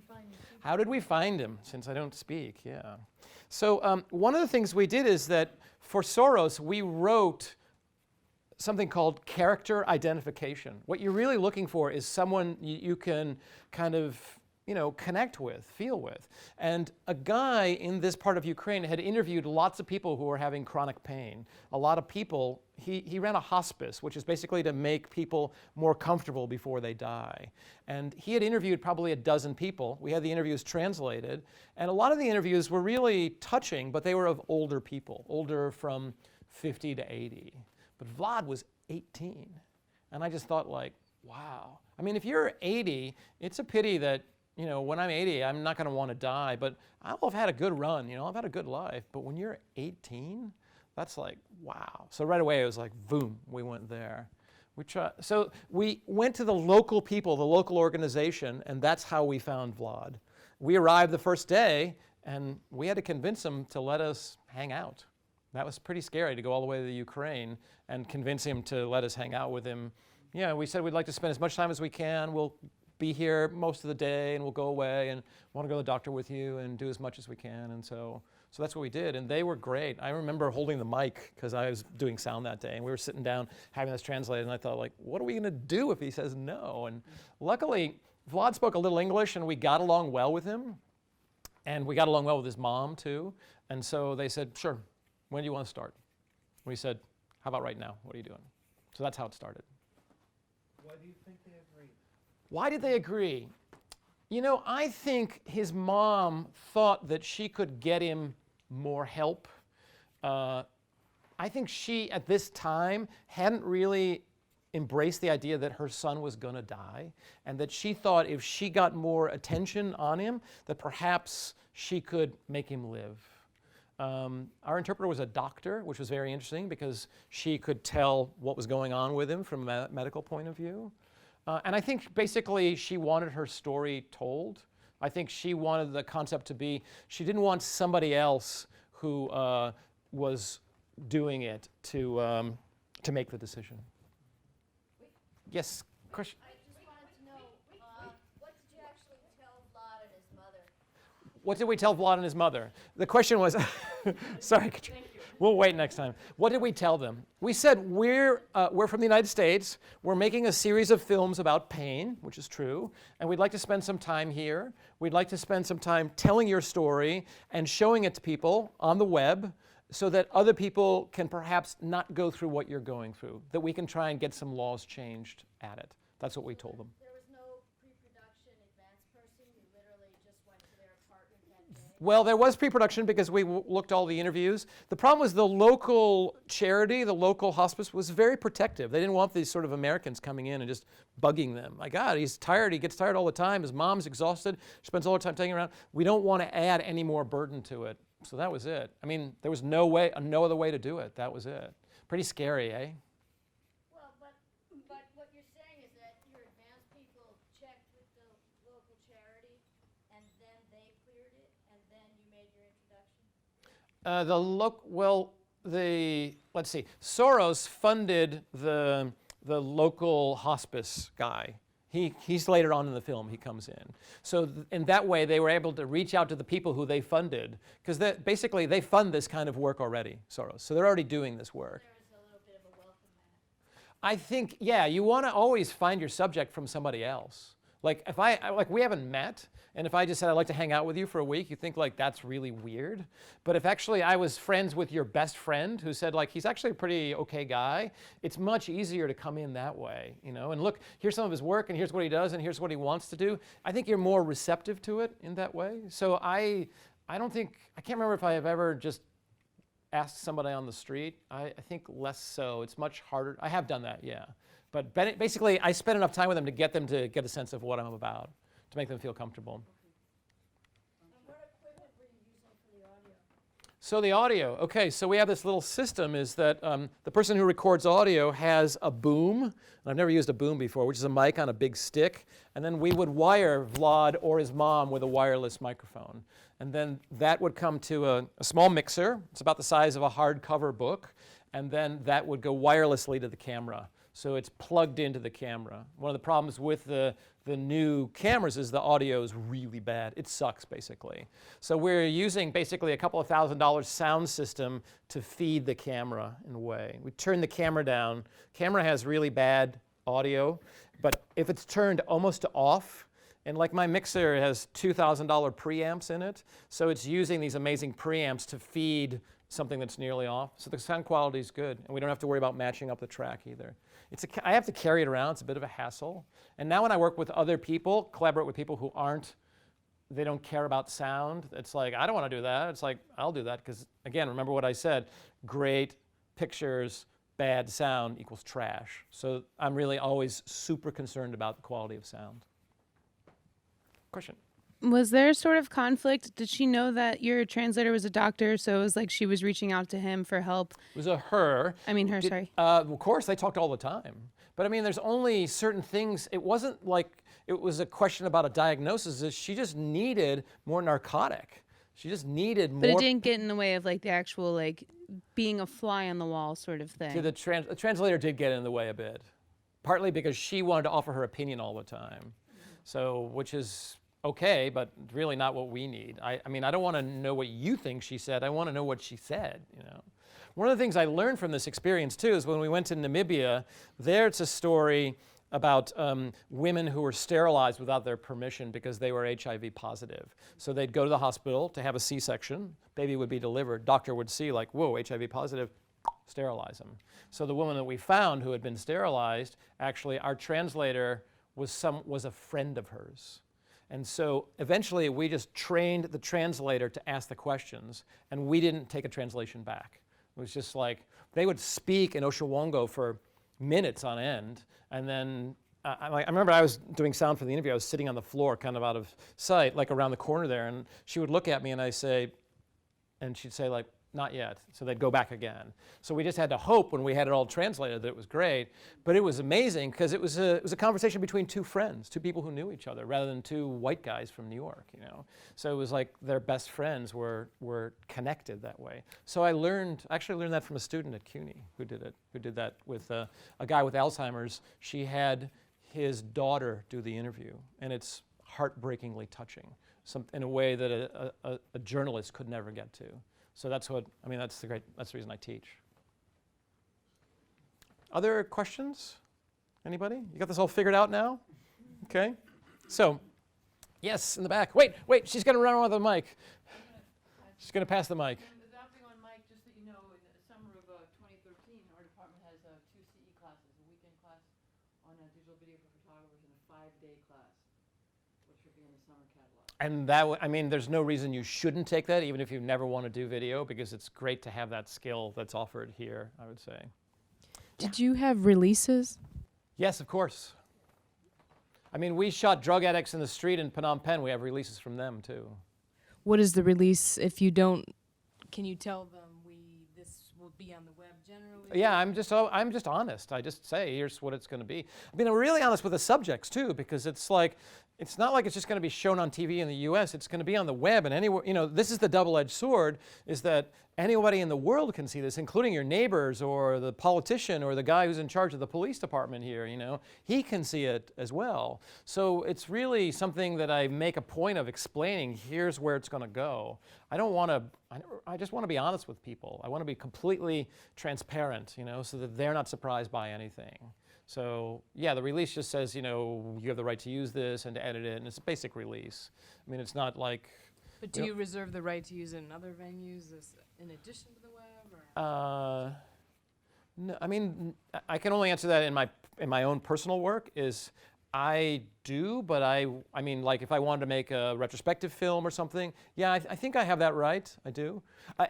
How did we find him, since I don't speak? Yeah. So one of the things we did is that for Soros, we wrote something called character identification. What you're really looking for is someone you can kind of, connect with, feel with. And a guy in this part of Ukraine had interviewed lots of people who were having chronic pain. A lot of people, he ran a hospice, which is basically to make people more comfortable before they die. And he had interviewed probably a dozen people. We had the interviews translated. And a lot of the interviews were really touching, but they were of older people, older from 50 to 80. But Vlad was 18. And I just thought, like, wow. I mean, if you're 80, it's a pity that, when I'm 80, I'm not going to want to die. But I'll have had a good run, I've had a good life. But when you're 18, that's like, wow. So right away, it was like, boom, we went there. So we went to the local people, the local organization, and that's how we found Vlad. We arrived the first day, and we had to convince him to let us hang out. That was pretty scary, to go all the way to the Ukraine and convince him to let us hang out with him. Yeah, we said we'd like to spend as much time as we can. We'll be here most of the day, and we'll go away and want to go to the doctor with you and do as much as we can. And so that's what we did, and they were great. I remember holding the mic because I was doing sound that day, and we were sitting down having this translated, and I thought, like, what are we going to do if he says no? And luckily, Vlad spoke a little English, and we got along well with him, and we got along well with his mom, too. And so they said, sure, when do you want to start? We said, how about right now? What are you doing? So that's how it started. Why do you think they agreed? Why did they agree? I think his mom thought that she could get him more help. I think she, at this time, hadn't really embraced the idea that her son was going to die, and that she thought if she got more attention on him, that perhaps she could make him live. Our interpreter was a doctor, which was very interesting because she could tell what was going on with him from a medical point of view. And I think basically she wanted her story told. I think she wanted the concept to be, she didn't want somebody else who was doing it to make the decision. Yes, question? I just wanted to know, what did you actually tell Vlad and his mother? What did we tell Vlad and his mother? The question was, sorry, we'll wait next time. What did we tell them? We said, we're from the United States. We're making a series of films about pain, which is true, and we'd like to spend some time here. We'd like to spend some time telling your story and showing it to people on the web so that other people can perhaps not go through what you're going through, that we can try and get some laws changed at it. That's what we told them. There was no pre-production advance person? You literally just went to their apartment that day? Well, there was pre-production because we looked all the interviews. The problem was the local charity, the local hospice, was very protective. They didn't want these sort of Americans coming in and just bugging them. My God, he's tired. He gets tired all the time. His mom's exhausted. She spends all her time taking him around. We don't want to add any more burden to it. So that was it. I mean, there was no other way to do it. That was it. Pretty scary, eh? Well, but what you're saying is that your advanced people checked with the local charity, and then they cleared it, and then you made your introduction? Let's see. Soros funded the local hospice guy. He's later on in the film, he comes in. So in that way, they were able to reach out to the people who they funded, because basically they fund this kind of work already, Soros. So they're already doing this work. There was a little bit of a welcome mat. I think, yeah, you want to always find your subject from somebody else. Like if we haven't met, and if I just said I'd like to hang out with you for a week, you think like that's really weird. But if actually I was friends with your best friend who said like he's actually a pretty okay guy, it's much easier to come in that way, you know. And look, here's some of his work, and here's what he does, and here's what he wants to do. I think you're more receptive to it in that way. So I can't remember if I have ever just asked somebody on the street. I think less so. It's much harder. I have done that, yeah. But basically, I spend enough time with them to get a sense of what I'm about, to make them feel comfortable. And what equipment were you using for the audio? So the audio, okay, so we have this little system is that the person who records audio has a boom, and I've never used a boom before, which is a mic on a big stick, and then we would wire Vlad or his mom with a wireless microphone. And then that would come to a small mixer, it's about the size of a hardcover book, and then that would go wirelessly to the camera. So it's plugged into the camera. One of the problems with the new cameras is the audio is really bad. It sucks, basically. So we're using basically a couple of $1,000 sound system to feed the camera in a way. We turn the camera down. Camera has really bad audio, but if it's turned almost to off, and like my mixer has $2,000 preamps in it, so it's using these amazing preamps to feed something that's nearly off. So the sound quality is good, and we don't have to worry about matching up the track either. I have to carry it around. It's a bit of a hassle. And now when I work with other people, collaborate with people who they don't care about sound, it's like, I don't want to do that. It's like, I'll do that because, again, remember what I said, great pictures, bad sound equals trash. So I'm really always super concerned about the quality of sound. Question. Was there sort of conflict? Did she know that your translator was a doctor, so it was like she was reaching out to him for help? It was a her. I mean her, sorry. Of course, they talked all the time. But I mean, there's only certain things. It wasn't like it was a question about a diagnosis. She just needed more narcotic. She just needed more. But it didn't get in the way of like the actual like being a fly on the wall sort of thing. The translator did get in the way a bit, partly because she wanted to offer her opinion all the time. So, which is okay, but really not what we need. I mean, I don't want to know what you think she said. I want to know what she said, you know. One of the things I learned from this experience, too, is when we went to Namibia, there it's a story about women who were sterilized without their permission because they were HIV positive. So they'd go to the hospital to have a C-section. Baby would be delivered. Doctor would see, like, whoa, HIV positive, sterilize them. So the woman that we found who had been sterilized, actually, our translator was a friend of hers. And so eventually we just trained the translator to ask the questions, and we didn't take a translation back. It was just like, they would speak in Oshawongo for minutes on end, and then I remember I was doing sound for the interview. I was sitting on the floor, kind of out of sight, like around the corner there, and she would look at me and she'd say like, not yet. So they'd go back again. So we just had to hope when we had it all translated that it was great. But it was amazing because it was a conversation between two friends, two people who knew each other, rather than two white guys from New York, you know. So it was like their best friends were connected that way. So I actually learned that from a student at CUNY who did that with a guy with Alzheimer's. She had his daughter do the interview, and it's heartbreakingly touching, in a way that a journalist could never get to. So that's the reason I teach. Other questions? Anybody? You got this all figured out now? Okay. So, yes, in the back. Wait, she's going to run around with the mic. She's going to pass the mic. Adopting on Mike, just that you know, in the summer of 2013, our department has 2 CE classes, a weekend class on digital video for photographers and a 5-day class, which should be in the summer catalog. And that, I mean, there's no reason you shouldn't take that, even if you never want to do video, because it's great to have that skill that's offered here, I would say. Did you have releases? Yes, of course. I mean, we shot drug addicts in the street in Phnom Penh. We have releases from them, too. What is the release if you don't? Can you tell them this will be on the web generally? Yeah, I'm just honest. I just say, here's what it's going to be. I mean, I'm really honest with the subjects, too, because it's like, it's not like it's just going to be shown on TV in the US. It's going to be on the web and anywhere. You know, this is the double-edged sword, is that anybody in the world can see this, including your neighbors or the politician or the guy who's in charge of the police department here, you know. He can see it as well. So it's really something that I make a point of explaining, here's where it's going to go. I don't want to, I just want to be honest with people. I want to be completely transparent, you know, so that they're not surprised by anything. So yeah, the release just says, you know, you have the right to use this and to edit it, and it's a basic release. I mean, it's not like... But do you reserve the right to use it in other venues in addition to the web? Or? No, I mean, I can only answer that in my own personal work. Is I do, but I mean, like if I wanted to make a retrospective film or something, yeah, I think I have that right. I do.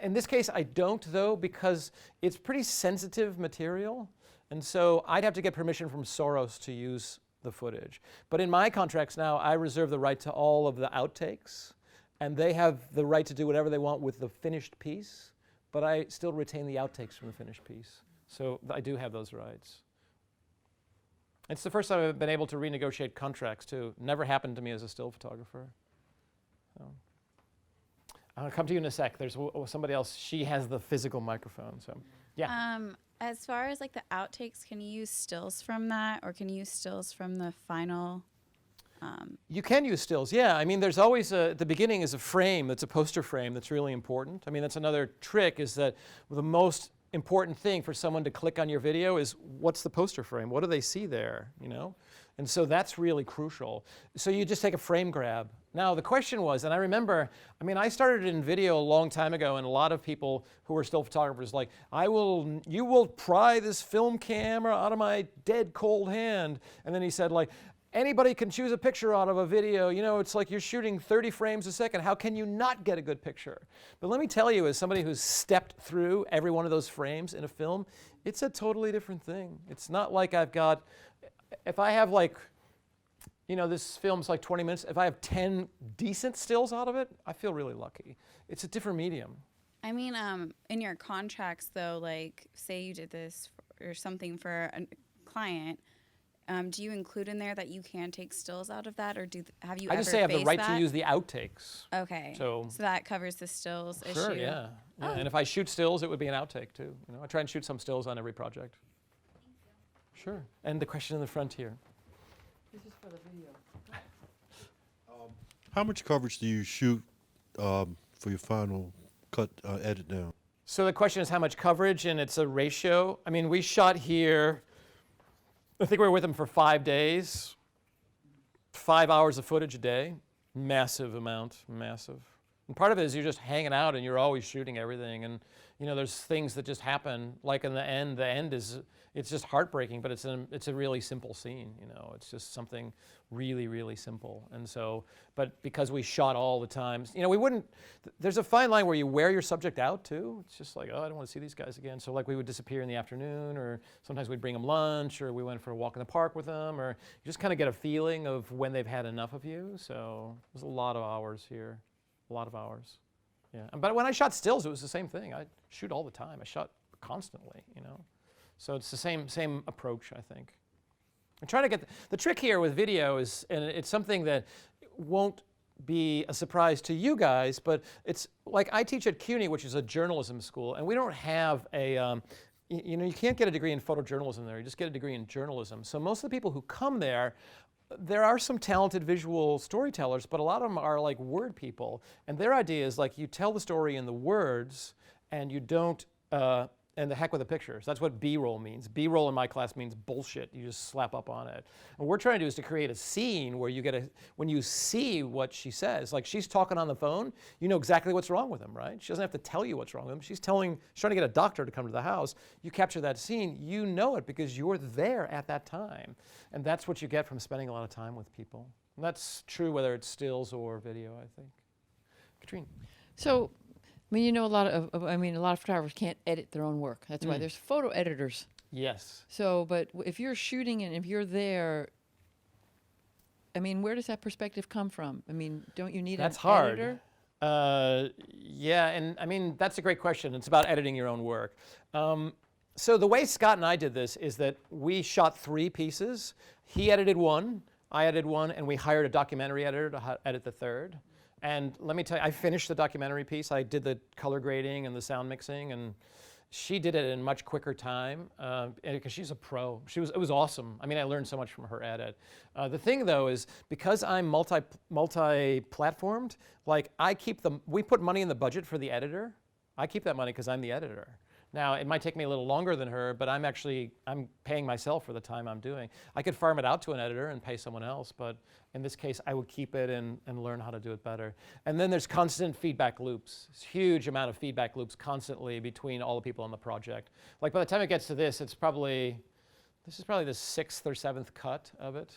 In this case, I don't though, because it's pretty sensitive material, and so I'd have to get permission from Soros to use the footage. But in my contracts now, I reserve the right to all of the outtakes. And they have the right to do whatever they want with the finished piece, but I still retain the outtakes from the finished piece. So I do have those rights. It's the first time I've been able to renegotiate contracts too. Never happened to me as a still photographer. So. I'll come to you in a sec. There's somebody else. She has the physical microphone. So yeah. As far as like the outtakes, can you use stills from that, or can you use stills from the final? You can use stills, yeah. I mean, there's always at the beginning is a frame that's a poster frame that's really important. I mean, that's another trick, is that the most important thing for someone to click on your video is what's the poster frame? What do they see there, you know? And so that's really crucial. So you just take a frame grab. Now, the question was, and I remember, I mean, I started in video a long time ago, and a lot of people who were still photographers like, you will pry this film camera out of my dead cold hand. And then he said like, anybody can choose a picture out of a video. You know, it's like you're shooting 30 frames a second. How can you not get a good picture? But let me tell you, as somebody who's stepped through every one of those frames in a film, it's a totally different thing. It's not like I've got, if I have like, you know, this film's like 20 minutes. If I have 10 decent stills out of it, I feel really lucky. It's a different medium. I mean, in your contracts though, like say you did this or something for a client, do you include in there that you can take stills out of that, or have you ever I just say I have the right that? to use the outtakes. Okay. So that covers the stills issue. Sure, yeah. Oh. And if I shoot stills, it would be an outtake too. You know, I try and shoot some stills on every project. Sure. And the question in the front here. This is for the video. How much coverage do you shoot for your final cut edit down? So the question is how much coverage, and it's a ratio. I mean, we shot here, I think we were with them for 5 days, 5 hours of footage a day, massive amount, massive. And part of it is you're just hanging out and you're always shooting everything. And you know, there's things that just happen. Like in the end is, it's just heartbreaking, but it's a really simple scene. You know, it's just something really, really simple. And so, but because we shot all the time, you know, we wouldn't. There's a fine line where you wear your subject out too. It's just like, oh, I don't want to see these guys again. So like we would disappear in the afternoon, or sometimes we'd bring them lunch, or we went for a walk in the park with them, or you just kind of get a feeling of when they've had enough of you. So there's a lot of hours here, a lot of hours. Yeah, but when I shot stills, it was the same thing. I shoot all the time. I shot constantly, you know. So it's the same approach, I think. I'm trying to get the trick here with video is, and it's something that won't be a surprise to you guys, but it's like I teach at CUNY, which is a journalism school, and we don't have a, you know, you can't get a degree in photojournalism there. You just get a degree in journalism. So most of the people who come there are some talented visual storytellers, but a lot of them are like word people. And their idea is like you tell the story in the words and you don't, and the heck with the pictures. That's what B-roll means. B-roll in my class means bullshit. You just slap up on it. And what we're trying to do is to create a scene where you get when you see what she says, like she's talking on the phone, you know exactly what's wrong with him, right? She doesn't have to tell you what's wrong with him. She's trying to get a doctor to come to the house. You capture that scene, you know it because you're there at that time. And that's what you get from spending a lot of time with people. And that's true whether it's stills or video, I think. Katrine. So, I mean, a lot of photographers can't edit their own work. That's why there's photo editors. Yes. So, but if you're shooting and if you're there, I mean, where does that perspective come from? I mean, don't you need an editor? Yeah, and I mean, that's a great question. It's about editing your own work. So the way Scott and I did this is that we shot 3 pieces. He edited one, I edited one, and we hired a documentary editor to edit the third. And let me tell you, I finished the documentary piece. I did the color grading and the sound mixing, and she did it in much quicker time because she's a pro. It was awesome. I mean, I learned so much from her edit. The thing though is because I'm multi-platformed, like we put money in the budget for the editor. I keep that money because I'm the editor. Now, it might take me a little longer than her, but I'm paying myself for the time I'm doing. I could farm it out to an editor and pay someone else, but in this case, I would keep it and learn how to do it better. And then there's constant feedback loops. It's a huge amount of feedback loops constantly between all the people on the project. Like by the time it gets to this, this is probably the 6th or 7th cut of it.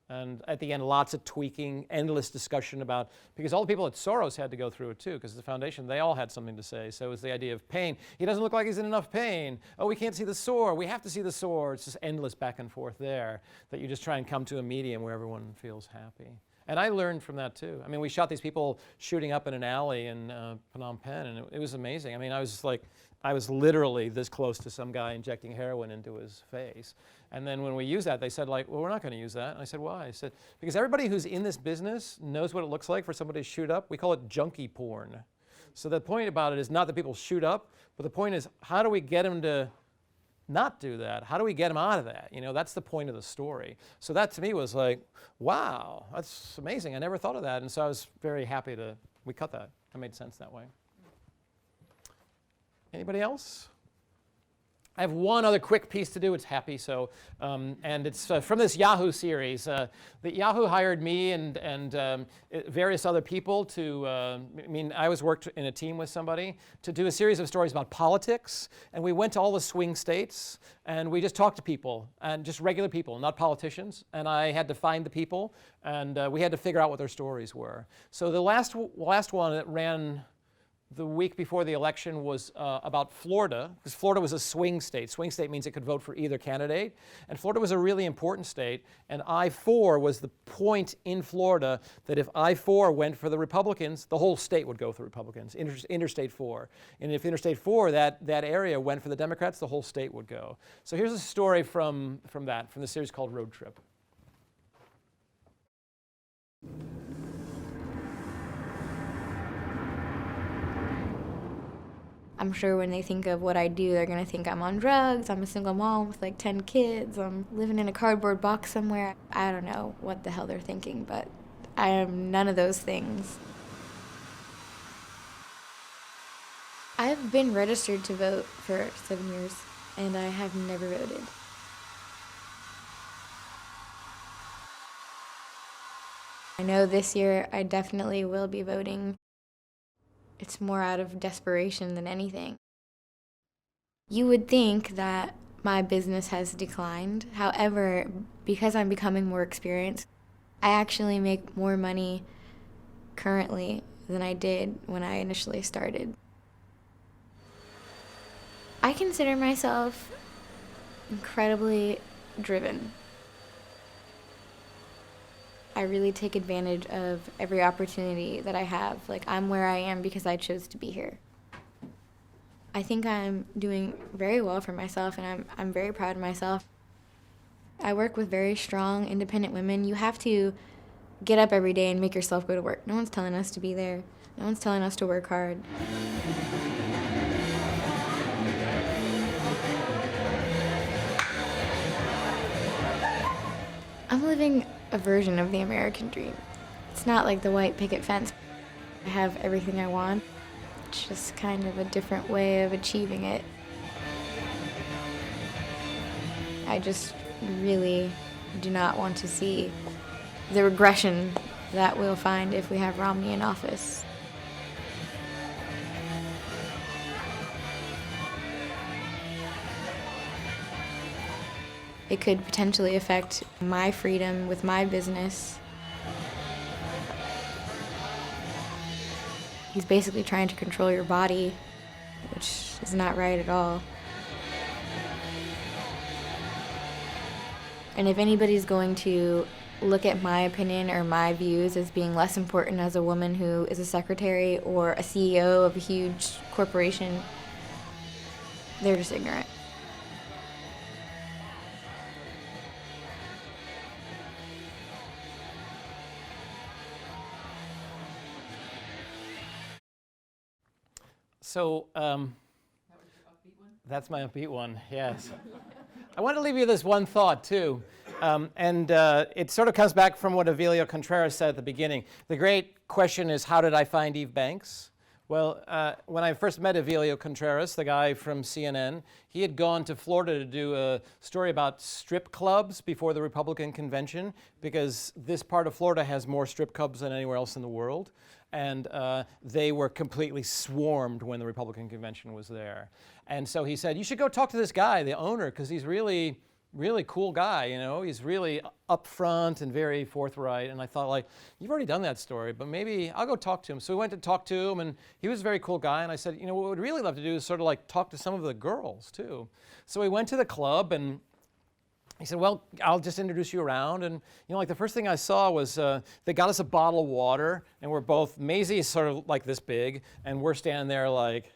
And at the end, lots of tweaking, endless discussion about, because all the people at Soros had to go through it too, because the foundation, they all had something to say. So it was the idea of pain. He doesn't look like he's in enough pain. Oh, we can't see the sore. We have to see the sore. It's just endless back and forth there that you just try and come to a medium where everyone feels happy. And I learned from that too. I mean, we shot these people shooting up in an alley in Phnom Penh, and it was amazing. I mean, I was literally this close to some guy injecting heroin into his face. And then when we used that, they said like, well, we're not going to use that. And I said, why? I said, because everybody who's in this business knows what it looks like for somebody to shoot up. We call it junkie porn. So the point about it is not that people shoot up, but the point is, how do we get them to not do that? How do we get them out of that? That's the point of the story. So that to me was like, wow, that's amazing. I never thought of that. And so I was very happy we cut that. That made sense that way. Anybody else? I have one other quick piece to do. It's happy, and it's from this Yahoo series. Yahoo hired me and various other people to. I always worked in a team with somebody to do a series of stories about politics, and we went to all the swing states and we just talked to people and just regular people, not politicians. And I had to find the people, and we had to figure out what their stories were. So the last one that ran the week before the election was about Florida, because Florida was a swing state. Swing state means it could vote for either candidate. And Florida was a really important state. And I-4 was the point in Florida that if I-4 went for the Republicans, the whole state would go for Republicans, Interstate 4. And if Interstate 4, that area went for the Democrats, the whole state would go. So here's a story from the series called Road Trip. I'm sure when they think of what I do, they're going to think I'm on drugs, I'm a single mom with like 10 kids, I'm living in a cardboard box somewhere. I don't know what the hell they're thinking, but I am none of those things. I've been registered to vote for 7 years, and I have never voted. I know this year I definitely will be voting. It's more out of desperation than anything. You would think that my business has declined. However, because I'm becoming more experienced, I actually make more money currently than I did when I initially started. I consider myself incredibly driven. I really take advantage of every opportunity that I have. Like, I'm where I am because I chose to be here. I think I'm doing very well for myself, and I'm very proud of myself. I work with very strong, independent women. You have to get up every day and make yourself go to work. No one's telling us to be there. No one's telling us to work hard. I'm living a version of the American dream. It's not like the white picket fence. I have everything I want. It's just kind of a different way of achieving it. I just really do not want to see the regression that we'll find if we have Romney in office. It could potentially affect my freedom with my business. He's basically trying to control your body, which is not right at all. And if anybody's going to look at my opinion or my views as being less important as a woman who is a secretary or a CEO of a huge corporation, they're just ignorant. So, that's my upbeat one, yes. I want to leave you with this one thought, too. It sort of comes back from what Evelio Contreras said at the beginning. The great question is, how did I find Eve Banks? Well, when I first met Evelio Contreras, the guy from CNN, he had gone to Florida to do a story about strip clubs before the Republican convention, because this part of Florida has more strip clubs than anywhere else in the world. And they were completely swarmed when the Republican convention was there. And so he said, you should go talk to this guy, the owner, because he's really cool guy, you know. He's really upfront and very forthright. And I thought, like, you've already done that story, but maybe I'll go talk to him. So we went to talk to him, and he was a very cool guy. And I said, you know, what we'd really love to do is sort of like talk to some of the girls, too. So we went to the club, and he said, well, I'll just introduce you around. And, you know, like the first thing I saw was they got us a bottle of water, and we're both, Maisie is sort of like this big, and we're standing there like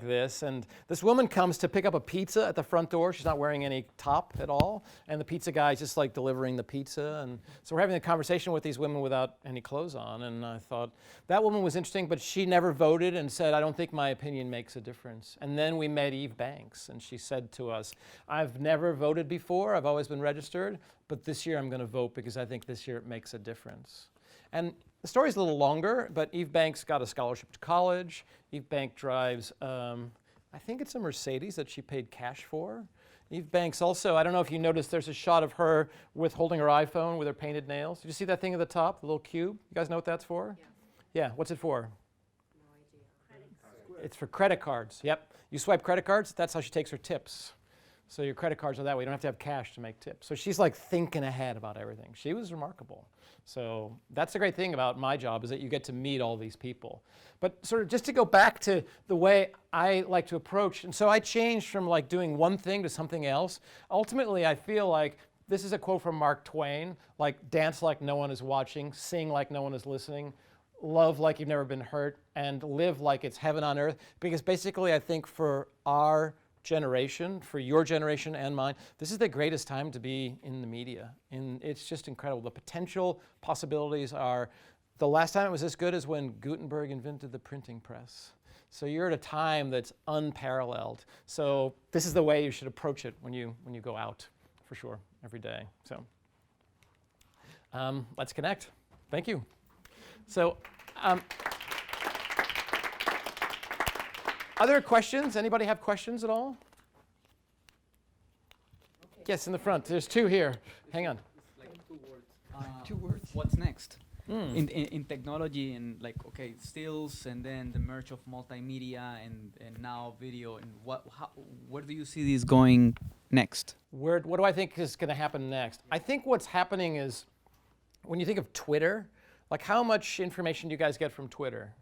this. And this woman comes to pick up a pizza at the front door. She's not wearing any top at all. And the pizza guy's just like delivering the pizza. And so we're having a conversation with these women without any clothes on. And I thought, that woman was interesting, but she never voted and said, I don't think my opinion makes a difference. And then we met Eve Banks, and she said to us, I've never voted before. I've always been registered, but this year I'm going to vote because I think this year it makes a difference. And the story's a little longer, but Eve Banks got a scholarship to college. Eve Banks drives, I think it's a Mercedes that she paid cash for. Eve Banks also, I don't know if you noticed, there's a shot of her with holding her iPhone with her painted nails. Did you see that thing at the top, the little cube? You guys know what that's for? Yeah, what's it for? No idea. It's for credit cards, yep. You swipe credit cards, that's how she takes her tips. So your credit cards are that way. You don't have to have cash to make tips. So she's like thinking ahead about everything. She was remarkable. So that's the great thing about my job, is that you get to meet all these people. But sort of just to go back to the way I like to approach, and so I changed from like doing one thing to something else. Ultimately, I feel like, this is a quote from Mark Twain, like dance like no one is watching, sing like no one is listening, love like you've never been hurt, and live like it's heaven on earth. Because basically I think for our generation, for your generation and mine, this is the greatest time to be in the media. And it's just incredible. The potential possibilities are, the last time it was this good is when Gutenberg invented the printing press. So you're at a time that's unparalleled. So this is the way you should approach it when you go out, for sure, every day. So let's connect. Thank you. So other questions? Anybody have questions at all? Yes, in the front. There's two here. Hang on. Like 2 words. 2 words. What's next? In technology, and like, okay, stills, and then the merge of multimedia and now video, and where do you see these going next? What do I think is going to happen next? I think what's happening is, when you think of Twitter, like how much information do you guys get from Twitter?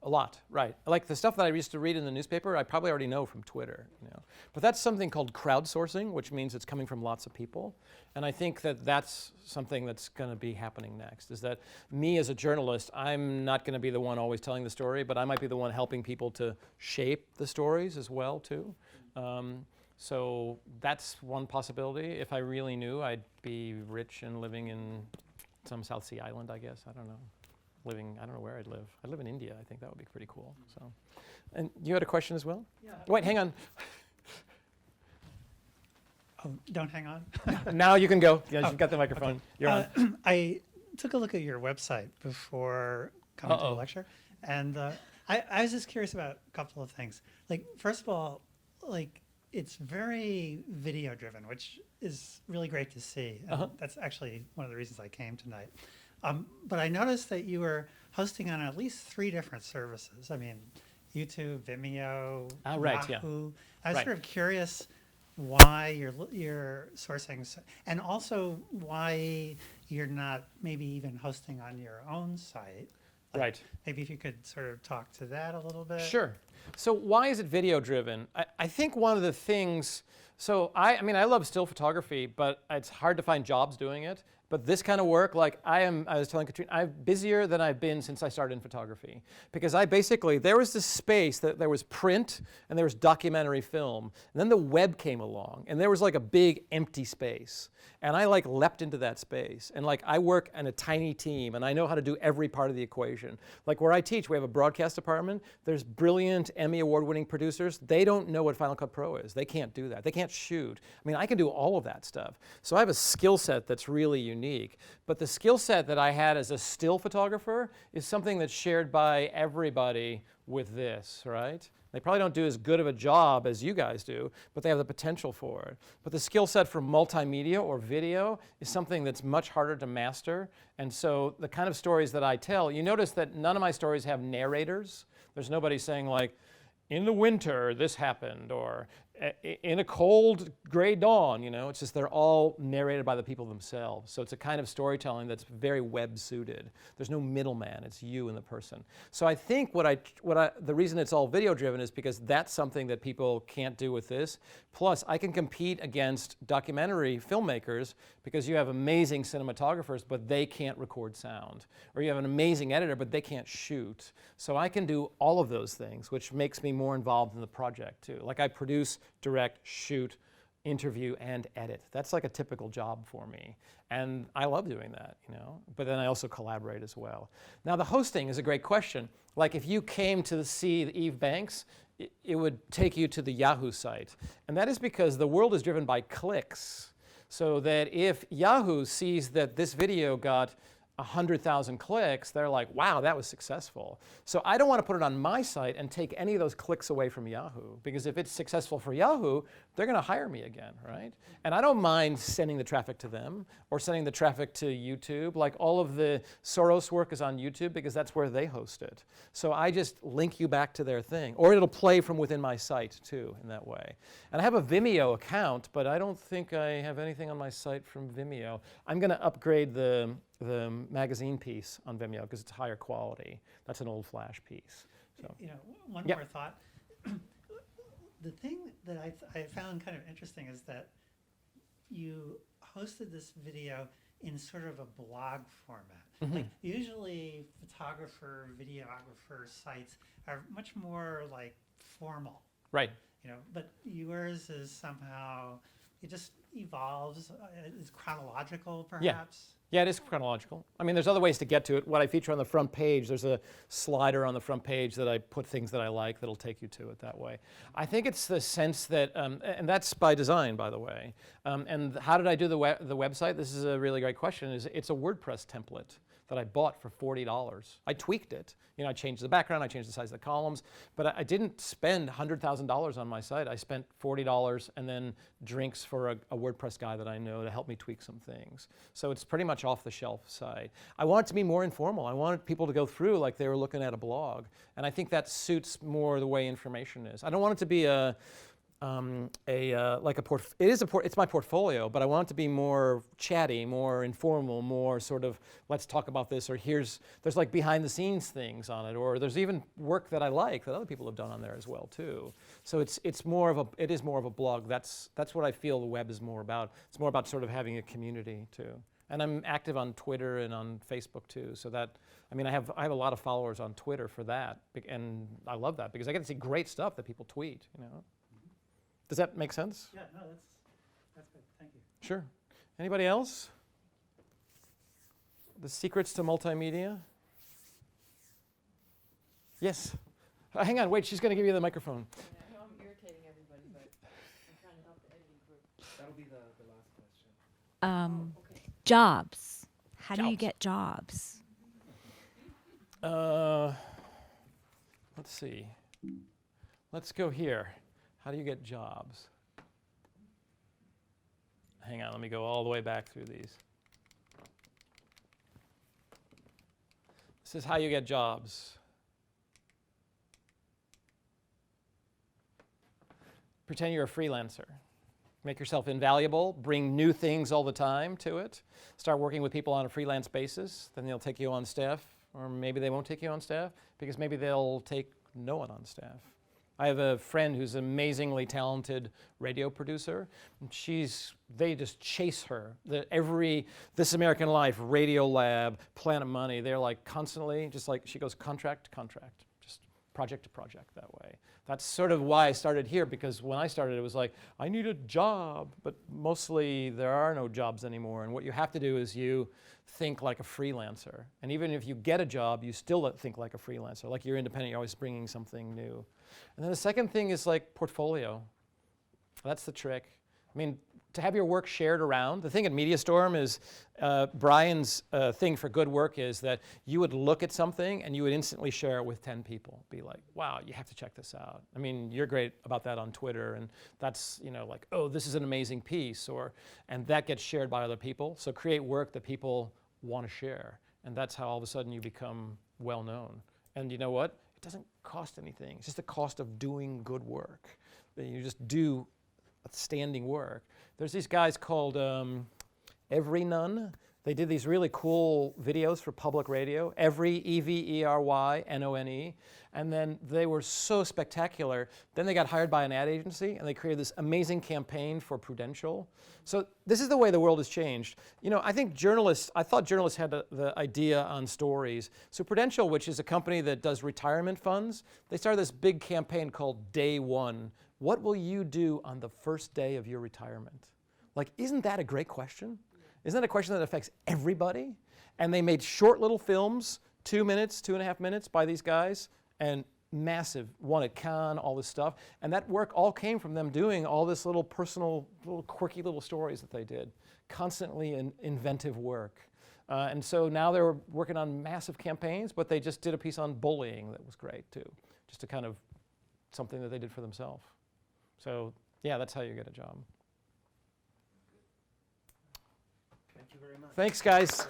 A lot, right. Like the stuff that I used to read in the newspaper, I probably already know from Twitter. You know. But that's something called crowdsourcing, which means it's coming from lots of people. And I think that that's something that's going to be happening next, is that me as a journalist, I'm not going to be the one always telling the story, but I might be the one helping people to shape the stories as well, too. So that's one possibility. If I really knew, I'd be rich and living in some South Sea island, I guess. I don't know. I don't know where I'd live. I live in India. I think that would be pretty cool. So, and you had a question as well? Yeah. Wait, hang on. Oh, don't hang on. Now you can go. Yeah, you've got the microphone. Okay. You're on. I took a look at your website before coming to the lecture, and I was just curious about a couple of things. Like, first of all, like, it's very video driven, which is really great to see. And that's actually one of the reasons I came tonight. But I noticed that you were hosting on at least 3 different services. I mean, YouTube, Vimeo, right, Yahoo. yeah. I was Right. sort of curious why you're sourcing, and also why you're not maybe even hosting on your own site. Like, Right. Maybe if you could sort of talk to that a little bit. Sure. So why is it video driven? I think one of the things, so I mean, I love still photography, but it's hard to find jobs doing it. But this kind of work, like I was telling Katrina, I'm busier than I've been since I started in photography. Because there was this space that there was print and there was documentary film. And then the web came along and there was like a big empty space. And I like leapt into that space. And like I work in a tiny team and I know how to do every part of the equation. Like where I teach, we have a broadcast department. There's brilliant Emmy award-winning producers. They don't know what Final Cut Pro is. They can't do that. They can't shoot. I mean, I can do all of that stuff. So I have a skill set that's really unique. But the skill set that I had as a still photographer is something that's shared by everybody with this, right? They probably don't do as good of a job as you guys do, but they have the potential for it. But the skill set for multimedia or video is something that's much harder to master. And so the kind of stories that I tell, you notice that none of my stories have narrators. There's nobody saying like, in the winter, this happened, or in a cold gray dawn, you know, it's just they're all narrated by the people themselves. So it's a kind of storytelling that's very web suited. There's no middleman, it's you and the person. So I think the reason it's all video driven is because that's something that people can't do with this. Plus I can compete against documentary filmmakers because you have amazing cinematographers, but they can't record sound. Or you have an amazing editor, but they can't shoot. So I can do all of those things, which makes me more involved in the project too. Like I produce, direct, shoot, interview, and edit. That's like a typical job for me. And I love doing that, you know, but then I also collaborate as well. Now the hosting is a great question. Like if you came to see Eve Banks, it would take you to the Yahoo site. And that is because the world is driven by clicks. So that if Yahoo sees that this video got 100,000 clicks, they're like, wow, that was successful. So I don't want to put it on my site and take any of those clicks away from Yahoo, because if it's successful for Yahoo, they're going to hire me again, right? And I don't mind sending the traffic to them or sending the traffic to YouTube. Like all of the Soros work is on YouTube because that's where they host it. So I just link you back to their thing, or it'll play from within my site too in that way. And I have a Vimeo account, but I don't think I have anything on my site from Vimeo. I'm going to upgrade the magazine piece on Vimeo because it's higher quality. That's an old Flash piece. So. You know, one Yep. more thought. The thing that I found kind of interesting is that you hosted this video in sort of a blog format. Mhm. Like usually photographer, videographer sites are much more like formal. Right. You know, but yours is somehow, it just evolves. It's chronological, perhaps. Yeah, it is chronological. I mean, there's other ways to get to it. What I feature on the front page, there's a slider on the front page that I put things that I like that'll take you to it that way. I think it's the sense that, and that's by design, by the way. And how did I do the website? This is a really great question. It's a WordPress template that I bought for $40. I tweaked it. You know, I changed the background, I changed the size of the columns, but I didn't spend $100,000 on my site. I spent $40 and then drinks for a WordPress guy that I know to help me tweak some things. So it's pretty much off the shelf site. I want it to be more informal. I wanted people to go through like they were looking at a blog. And I think that suits more the way information is. I don't want it to be it's my portfolio, but I want it to be more chatty, more informal, more sort of let's talk about this, or there's like behind the scenes things on it, or there's even work that I like that other people have done on there as well too. So it is more of a blog. That's what I feel the web is more about. It's more about sort of having a community too. And I'm active on Twitter and on Facebook too. So that, I mean, I have a lot of followers on Twitter for that, and I love that because I get to see great stuff that people tweet, you know. Does that make sense? Yeah, no, that's good. Thank you. Sure. Anybody else? The secrets to multimedia? Yes. Hang on, wait, she's going to give you the microphone. Yeah, I know I'm irritating everybody, but I'm trying to help the editing group. That'll be the last question. Jobs. How do you get jobs? Let's see. Let's go here. How do you get jobs? Hang on, let me go all the way back through these. This is how you get jobs. Pretend you're a freelancer. Make yourself invaluable, bring new things all the time to it. Start working with people on a freelance basis, then they'll take you on staff or maybe they won't take you on staff because maybe they'll take no one on staff. I have a friend who's an amazingly talented radio producer. And they just chase her. This American Life, Radio Lab, Planet Money, they're like constantly, just like she goes contract to contract, just project to project that way. That's sort of why I started here, because when I started it was like, I need a job, but mostly there are no jobs anymore. And what you have to do is you think like a freelancer. And even if you get a job, you still think like a freelancer. Like you're independent, you're always bringing something new. And then the second thing is like portfolio. That's the trick. I mean, to have your work shared around. The thing at MediaStorm is Brian's thing for good work is that you would look at something and you would instantly share it with 10 people. Be like, wow, you have to check this out. I mean, you're great about that on Twitter, and that's, like, oh, this is an amazing piece, and that gets shared by other people. So create work that people want to share, and that's how all of a sudden you become well known. And you know what? It doesn't cost anything. It's just the cost of doing good work. You just do outstanding work. There's these guys called Everynone. They did these really cool videos for public radio, Everynone, and then they were so spectacular. Then they got hired by an ad agency, and they created this amazing campaign for Prudential. So this is the way the world has changed. I think I thought journalists had the idea on stories. So Prudential, which is a company that does retirement funds, they started this big campaign called Day One. What will you do on the first day of your retirement? Like, isn't that a great question? Isn't that a question that affects everybody? And they made short little films, 2 minutes, 2.5 minutes by these guys, and massive, won at Cannes, all this stuff. And that work all came from them doing all this little personal, little quirky little stories that they did. Constantly inventive work. And so now they're working on massive campaigns, but they just did a piece on bullying that was great too. Just a kind of something that they did for themselves. So yeah, that's how you get a job. Thank you very much. Thanks, guys.